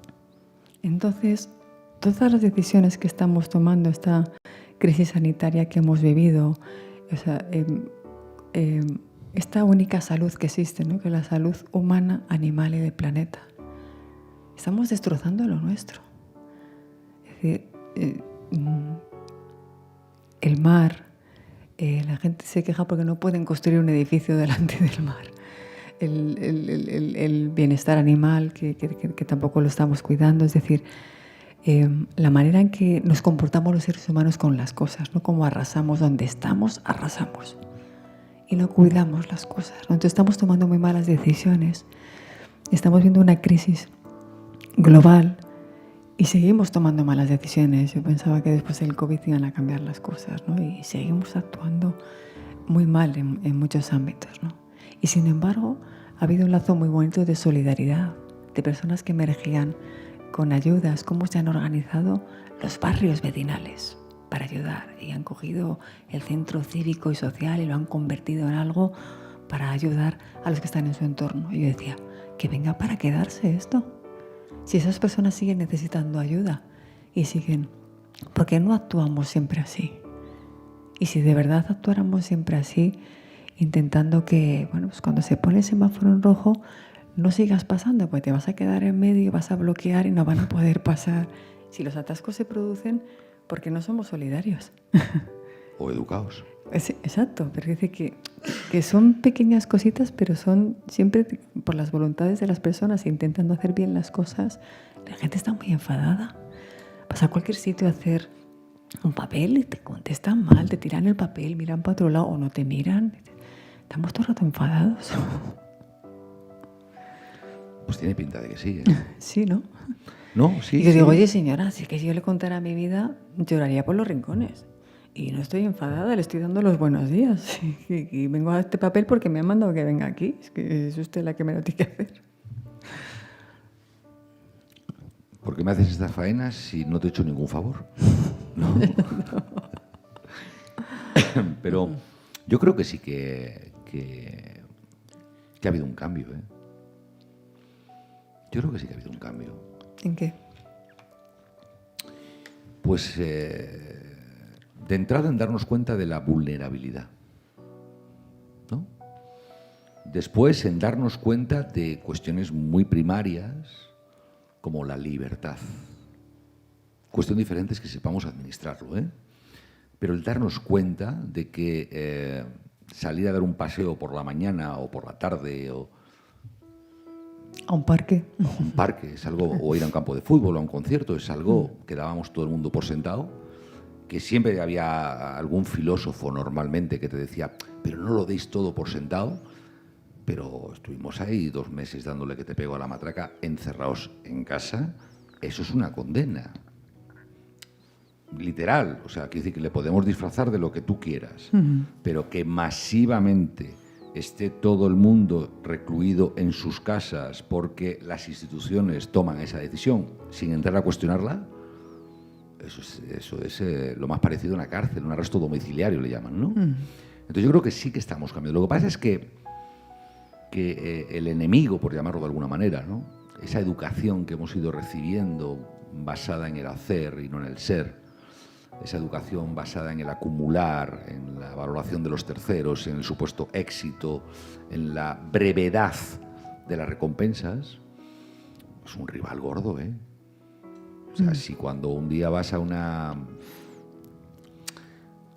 Entonces, todas las decisiones que estamos tomando, esta crisis sanitaria que hemos vivido, o sea, esta única salud que existe, ¿no? Que es la salud humana, animal y del planeta. Estamos destrozando lo nuestro. Es decir, el mar, la gente se queja porque no pueden construir un edificio delante del mar. El bienestar animal, que tampoco lo estamos cuidando. Es decir, la manera en que nos comportamos los seres humanos con las cosas, ¿no? Como arrasamos donde estamos, arrasamos. Y no cuidamos las cosas, ¿no? Entonces estamos tomando muy malas decisiones. Estamos viendo una crisis global y seguimos tomando malas decisiones. Yo pensaba que después del COVID iban a cambiar las cosas, ¿no? Y seguimos actuando muy mal en muchos ámbitos, ¿no? Y sin embargo, ha habido un lazo muy bonito de solidaridad, de personas que emergían con ayudas, cómo se han organizado los barrios vecinales para ayudar y han cogido el centro cívico y social y lo han convertido en algo para ayudar a los que están en su entorno. Y yo decía, que venga para quedarse esto. Si esas personas siguen necesitando ayuda y siguen, ¿por qué no actuamos siempre así? Y si de verdad actuáramos siempre así, intentando que, bueno, pues cuando se pone el semáforo en rojo, no sigas pasando, pues te vas a quedar en medio, vas a bloquear y no van a poder pasar. Si los atascos se producen, porque no somos solidarios. O educados. Exacto, pero dice que son pequeñas cositas, pero son siempre por las voluntades de las personas intentando hacer bien las cosas. La gente está muy enfadada. Vas a cualquier sitio a hacer un papel y te contestan mal, te tiran el papel, miran para otro lado o no te miran. Estamos todo el rato enfadados. Pues tiene pinta de que sí, ¿eh? Sí, ¿no? No, sí. Y yo sí. digo, oye señora, si es que si yo le contara mi vida, lloraría por los rincones. Y no estoy enfadada, le estoy dando los buenos días. Y vengo a este papel porque me han mandado que venga aquí. Es que es usted la que me lo tiene que hacer. ¿Por qué me haces estas faenas si no te he hecho ningún favor? No. Pero yo creo que sí que ha habido un cambio, ¿eh? Yo creo que sí que ha habido un cambio. ¿En qué? Pues de entrada en darnos cuenta de la vulnerabilidad, ¿no? Después en darnos cuenta de cuestiones muy primarias como la libertad. Cuestión diferente es que sepamos administrarlo, ¿eh? Pero el darnos cuenta de que salir a dar un paseo por la mañana o por la tarde o A un parque. a un parque es algo, o ir a un campo de fútbol o a un concierto, es algo que dábamos todo el mundo por sentado, que siempre había algún filósofo normalmente que te decía, pero no lo deis todo por sentado. Pero estuvimos ahí 2 meses dándole que te pego a la matraca, encerrados en casa. Eso es una condena. Literal. O sea, quiere decir que le podemos disfrazar de lo que tú quieras. Pero que masivamente esté todo el mundo recluido en sus casas porque las instituciones toman esa decisión sin entrar a cuestionarla, eso es lo más parecido a una cárcel, un arresto domiciliario le llaman, ¿no? Entonces yo creo que sí que estamos cambiando. Lo que pasa es que el enemigo, por llamarlo de alguna manera, ¿no? Esa educación que hemos ido recibiendo basada en el hacer y no en el ser, esa educación basada en el acumular, en la valoración de los terceros, en el supuesto éxito, en la brevedad de las recompensas, es un rival gordo, ¿eh? O sea, si cuando un día vas a un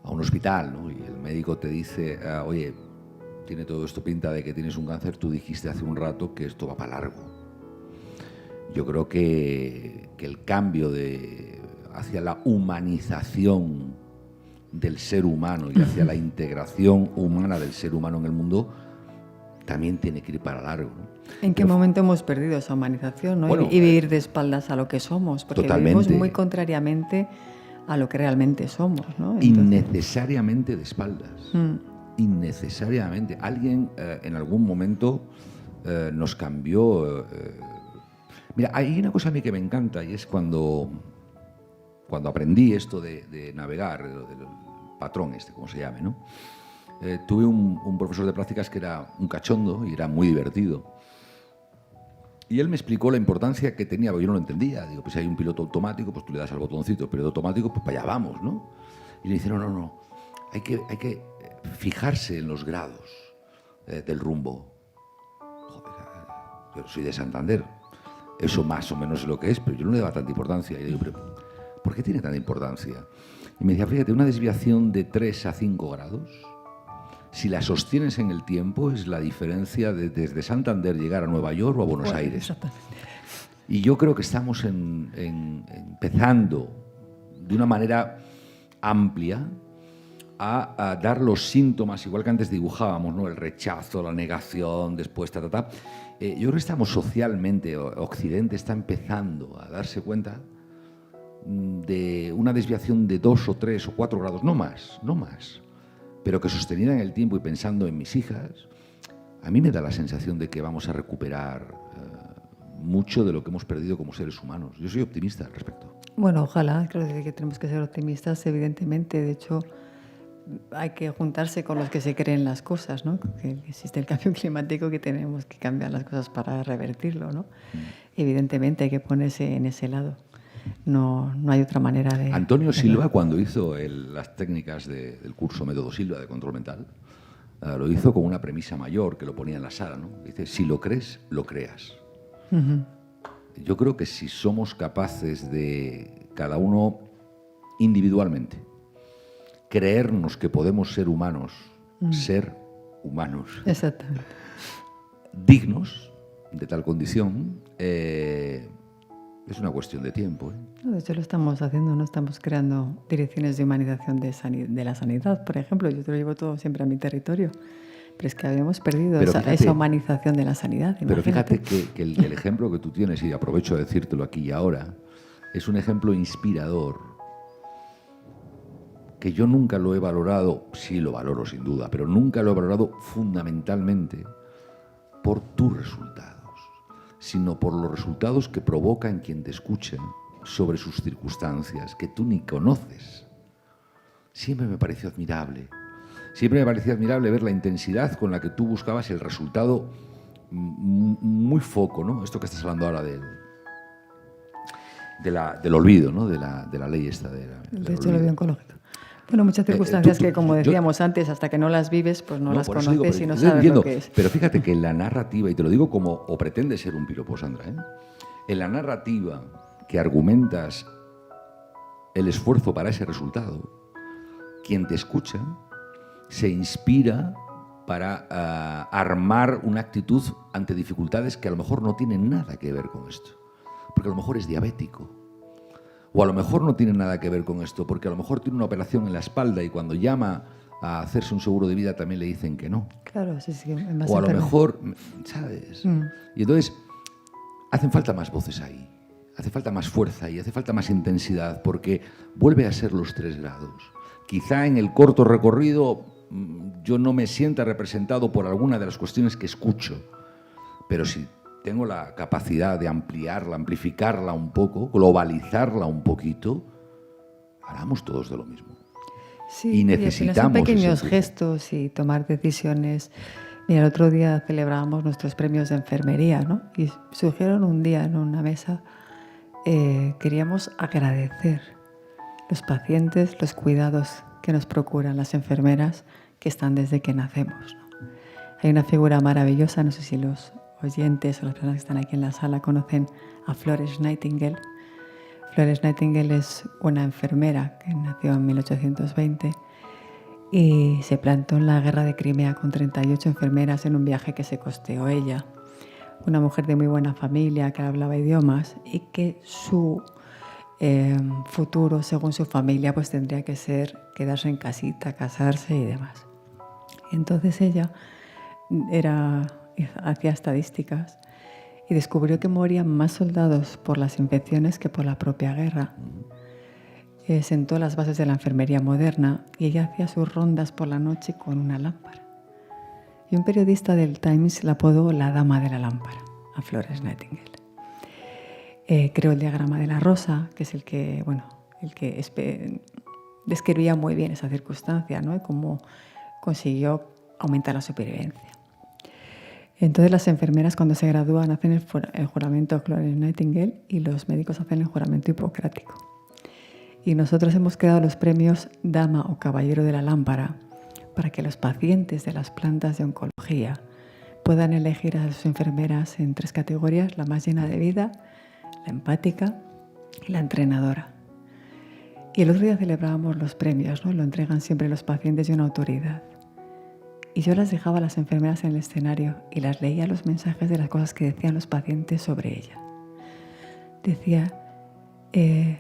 hospital, ¿no? Y el médico te dice, oye, tiene todo esto pinta de que tienes un cáncer, tú dijiste hace un rato que esto va para largo. Yo creo que el cambio hacia la humanización del ser humano y hacia la integración humana del ser humano en el mundo también tiene que ir para largo, ¿no? ¿En qué momento hemos perdido esa humanización, ¿no? Bueno, y vivir de espaldas a lo que somos? Porque totalmente. vivimos muy contrariamente a lo que realmente somos, ¿no? Entonces, Innecesariamente de espaldas. Innecesariamente. Alguien en algún momento nos cambió. Mira, hay una cosa a mí que me encanta y es cuando aprendí esto de navegar, del patrón como se llame, ¿no? Tuve un profesor de prácticas que era un cachondo y era muy divertido. Y él me explicó la importancia que tenía, porque yo no lo entendía. Digo, pues si hay un piloto automático, pues tú le das al botoncito, piloto automático, pues para allá vamos, ¿no? Y le dice, no, hay que fijarse en los grados del rumbo. Joder, yo soy de Santander, eso más o menos es lo que es, pero yo no le daba tanta importancia. Y le digo, pero ¿por qué tiene tanta importancia? Y me decía, fíjate, una desviación de 3 a 5 grados, si la sostienes en el tiempo, es la diferencia de desde Santander llegar a Nueva York o a Buenos Aires. Exactamente. Y yo creo que estamos empezando de una manera amplia a dar los síntomas, igual que antes dibujábamos, ¿no? El rechazo, la negación, después yo creo que estamos socialmente, Occidente está empezando a darse cuenta de una desviación de 2 o 3 o 4 grados, no más, pero que sostenida en el tiempo y pensando en mis hijas, a mí me da la sensación de que vamos a recuperar mucho de lo que hemos perdido como seres humanos. Yo soy optimista al respecto. Bueno, ojalá, creo que tenemos que ser optimistas, evidentemente. De hecho, hay que juntarse con los que se creen las cosas, ¿no? Que existe el cambio climático, que tenemos que cambiar las cosas para revertirlo, ¿no? Evidentemente hay que ponerse en ese lado. No hay otra manera de... Antonio Silva, cuando hizo las técnicas del curso Método Silva de control mental, lo hizo con una premisa mayor que lo ponía en la sala, ¿no? Dice, si lo crees, lo creas. Yo creo que si somos capaces de cada uno individualmente. Creernos que podemos ser humanos, ser humanos. Exactamente. Dignos de tal condición, es una cuestión de tiempo. No, de hecho lo estamos haciendo, no estamos creando direcciones de humanización de la sanidad, por ejemplo. Yo te lo llevo todo siempre a mi territorio. Pero es que habíamos perdido esa humanización de la sanidad. Pero fíjate que el ejemplo que tú tienes, y aprovecho de decírtelo aquí y ahora, es un ejemplo inspirador, que yo nunca lo he valorado, sí lo valoro sin duda, pero nunca lo he valorado fundamentalmente por tus resultados, sino por los resultados que provoca en quien te escucha sobre sus circunstancias, que tú ni conoces. Siempre me pareció admirable. Siempre me parecía admirable ver la intensidad con la que tú buscabas el resultado muy foco, ¿no? Esto que estás hablando ahora del olvido, ¿no? De la ley esta. De hecho, el olvido oncológico. Bueno, muchas circunstancias que, como decíamos antes, hasta que no las vives, pues no las conoces y no sabes lo que es. Pero fíjate que en la narrativa, y te lo digo como, o pretende ser un piropo, Sandra, en la narrativa que argumentas el esfuerzo para ese resultado, quien te escucha se inspira para armar una actitud ante dificultades que a lo mejor no tienen nada que ver con esto. Porque a lo mejor es diabético. O a lo mejor no tiene nada que ver con esto, porque a lo mejor tiene una operación en la espalda y cuando llama a hacerse un seguro de vida también le dicen que no. Claro, sí. O a lo mejor, ¿sabes? Y entonces hacen falta más voces ahí, hace falta más fuerza y hace falta más intensidad, porque vuelve a ser los 3 grados. Quizá en el corto recorrido yo no me sienta representado por alguna de las cuestiones que escucho, pero si tengo la capacidad de ampliarla, amplificarla un poco, globalizarla un poquito, hablamos todos de lo mismo. Sí, y necesitamos son pequeños gestos y tomar decisiones. Mira, el otro día celebrábamos nuestros premios de enfermería, ¿no? Y surgieron un día en una mesa, queríamos agradecer los pacientes, los cuidados que nos procuran las enfermeras que están desde que nacemos, ¿no? Hay una figura maravillosa, no sé si los oyentes o las personas que están aquí en la sala conocen a Florence Nightingale. Florence Nightingale es una enfermera que nació en 1820 y se plantó en la guerra de Crimea con 38 enfermeras en un viaje que se costeó ella. Una mujer de muy buena familia que hablaba idiomas y que su futuro, según su familia, pues tendría que ser quedarse en casita, casarse y demás. Entonces ella hacía estadísticas y descubrió que morían más soldados por las infecciones que por la propia guerra. Sentó las bases de la enfermería moderna y ella hacía sus rondas por la noche con una lámpara. Y un periodista del Times la apodó la dama de la lámpara, a Florence Nightingale. Creó el diagrama de la rosa, que es el que describía muy bien esa circunstancia, ¿no? Y cómo consiguió aumentar la supervivencia. Entonces las enfermeras cuando se gradúan hacen el juramento Florence Nightingale y los médicos hacen el juramento hipocrático. Y nosotros hemos creado los premios Dama o Caballero de la Lámpara para que los pacientes de las plantas de oncología puedan elegir a sus enfermeras en 3 categorías: la más llena de vida, la empática y la entrenadora. Y el otro día celebrábamos los premios, ¿no? Lo entregan siempre los pacientes de una autoridad. Y yo las dejaba a las enfermeras en el escenario y las leía los mensajes de las cosas que decían los pacientes sobre ella. Decía,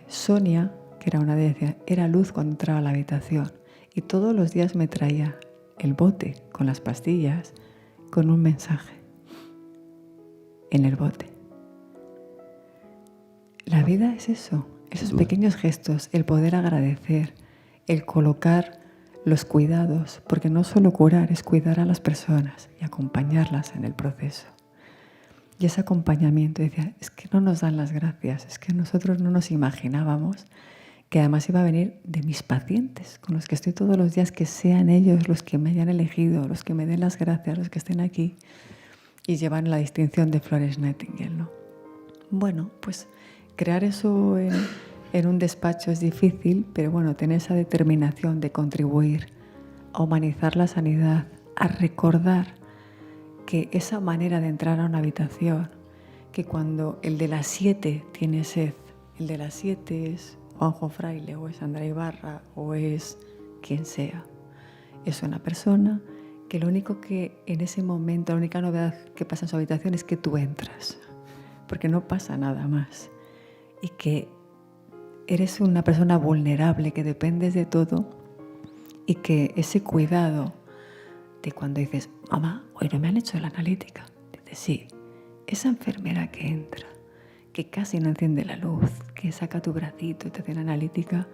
Sonia, que era una de ellas, era luz cuando entraba a la habitación y todos los días me traía el bote con las pastillas con un mensaje en el bote. La vida es eso, esos pequeños gestos, el poder agradecer, el colocar los cuidados, porque no solo curar, es cuidar a las personas y acompañarlas en el proceso. Y ese acompañamiento, decía, es que no nos dan las gracias, es que nosotros no nos imaginábamos que además iba a venir de mis pacientes, con los que estoy todos los días, que sean ellos los que me hayan elegido, los que me den las gracias, los que estén aquí y llevan la distinción de Florence Nightingale, ¿no? Bueno, pues crear eso en un despacho es difícil, pero bueno, tener esa determinación de contribuir a humanizar la sanidad, a recordar que esa manera de entrar a una habitación, que cuando el de las 7 tiene sed, el de las 7 es Juanjo Fraile o es Andrea Ibarra o es quien sea. Es una persona que lo único que en ese momento, la única novedad que pasa en su habitación es que tú entras, porque no pasa nada más. Y que eres una persona vulnerable, que dependes de todo y que ese cuidado de cuando dices, mamá, hoy no me han hecho la analítica. Dices, sí, esa enfermera que entra, que casi no enciende la luz, que saca tu bracito y te hace la analítica,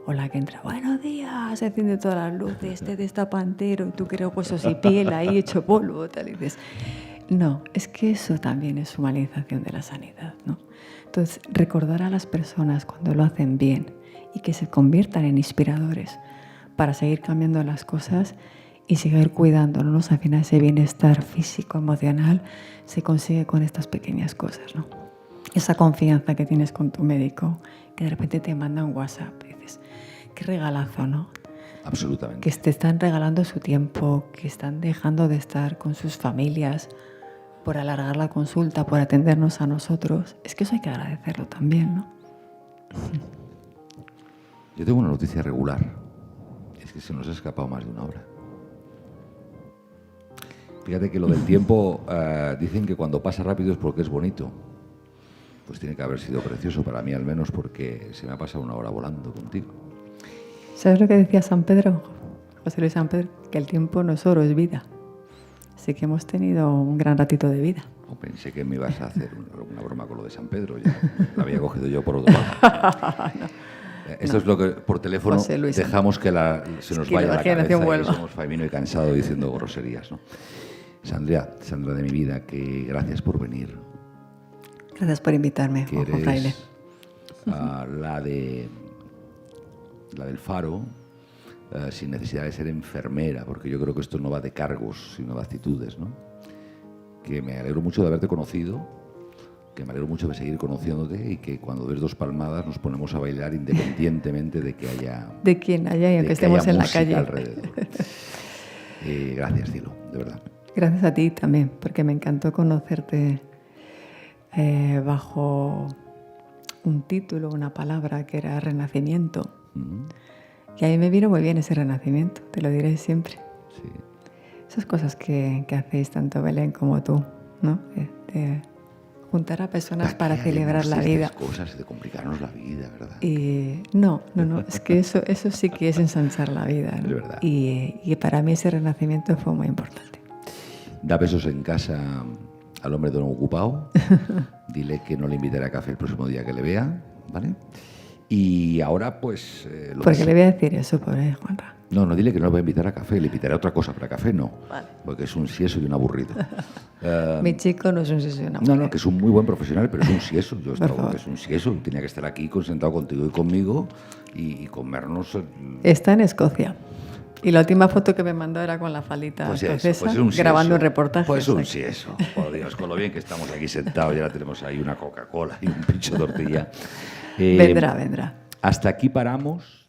o la que entra, buenos días, se enciende todas las luces, este destapantero, y tú crees huesos y piel ahí hecho polvo, tal, y dices, no, es que eso también es humanización de la sanidad, ¿no? Entonces, recordar a las personas cuando lo hacen bien y que se conviertan en inspiradores para seguir cambiando las cosas y seguir cuidándonos, al final ese bienestar físico, emocional, se consigue con estas pequeñas cosas, ¿no? Esa confianza que tienes con tu médico, que de repente te manda un WhatsApp y dices, qué regalazo, ¿no? Absolutamente. Que te están regalando su tiempo, que están dejando de estar con sus familias por alargar la consulta, por atendernos a nosotros. Es que eso hay que agradecerlo también, ¿no? Yo tengo una noticia regular. Es que se nos ha escapado más de una hora. Fíjate que lo del tiempo, dicen que cuando pasa rápido es porque es bonito. Pues tiene que haber sido precioso para mí al menos, porque se me ha pasado una hora volando contigo. ¿Sabes lo que decía San Pedro? José Luis San Pedro, que el tiempo no es oro, es vida. Así que hemos tenido un gran ratito de vida. Oh, pensé que me ibas a hacer una broma con lo de San Pedro. Ya la había cogido yo por otro lado. No. Esto es lo que por teléfono dejamos que se nos vaya la cabeza y somos Faimino y cansado diciendo groserías, ¿no? Sandra de mi vida, que gracias por venir. Gracias por invitarme, Juanjo Fraile. La del Faro, sin necesidad de ser enfermera, porque yo creo que esto no va de cargos, sino de actitudes, ¿no? Que me alegro mucho de haberte conocido, que me alegro mucho de seguir conociéndote y que cuando des 2 palmadas nos ponemos a bailar independientemente de que haya... De quien haya y aunque estemos en la calle. Alrededor. Gracias, Cielo, de verdad. Gracias a ti también, porque me encantó conocerte bajo un título, una palabra que era renacimiento. Y a mí me vino muy bien ese renacimiento, te lo diré siempre. Sí. Esas cosas que hacéis tanto Belén como tú, ¿no? De juntar a personas para celebrar la vida. Cosas de complicarnos la vida, ¿verdad? Y no, es que eso sí que es ensanchar la vida, ¿no? Es verdad. Y para mí ese renacimiento fue muy importante. Da besos en casa al hombre de un ocupado. Dile que no le invitaré a café el próximo día que le vea, ¿vale? Y ahora, pues... ¿Por qué le voy a decir eso, pobre Juanra? No, dile que no le voy a invitar a café, le invitaré a otra cosa, pero a café no. Vale. Porque es un sieso y un aburrido. Mi chico no es un sieso y un aburrido. No, que es un muy buen profesional, pero es un sieso. Yo estaba, que es un sieso, tenía que estar aquí sentado contigo y conmigo y comernos... Está en Escocia. Y la última foto que me mandó era con la falita escocesa, grabando un reportaje. Pues un sieso, por Dios, con lo bien que estamos aquí sentados, ya tenemos ahí una Coca-Cola y un pincho de tortilla. Vendrá. Hasta aquí paramos.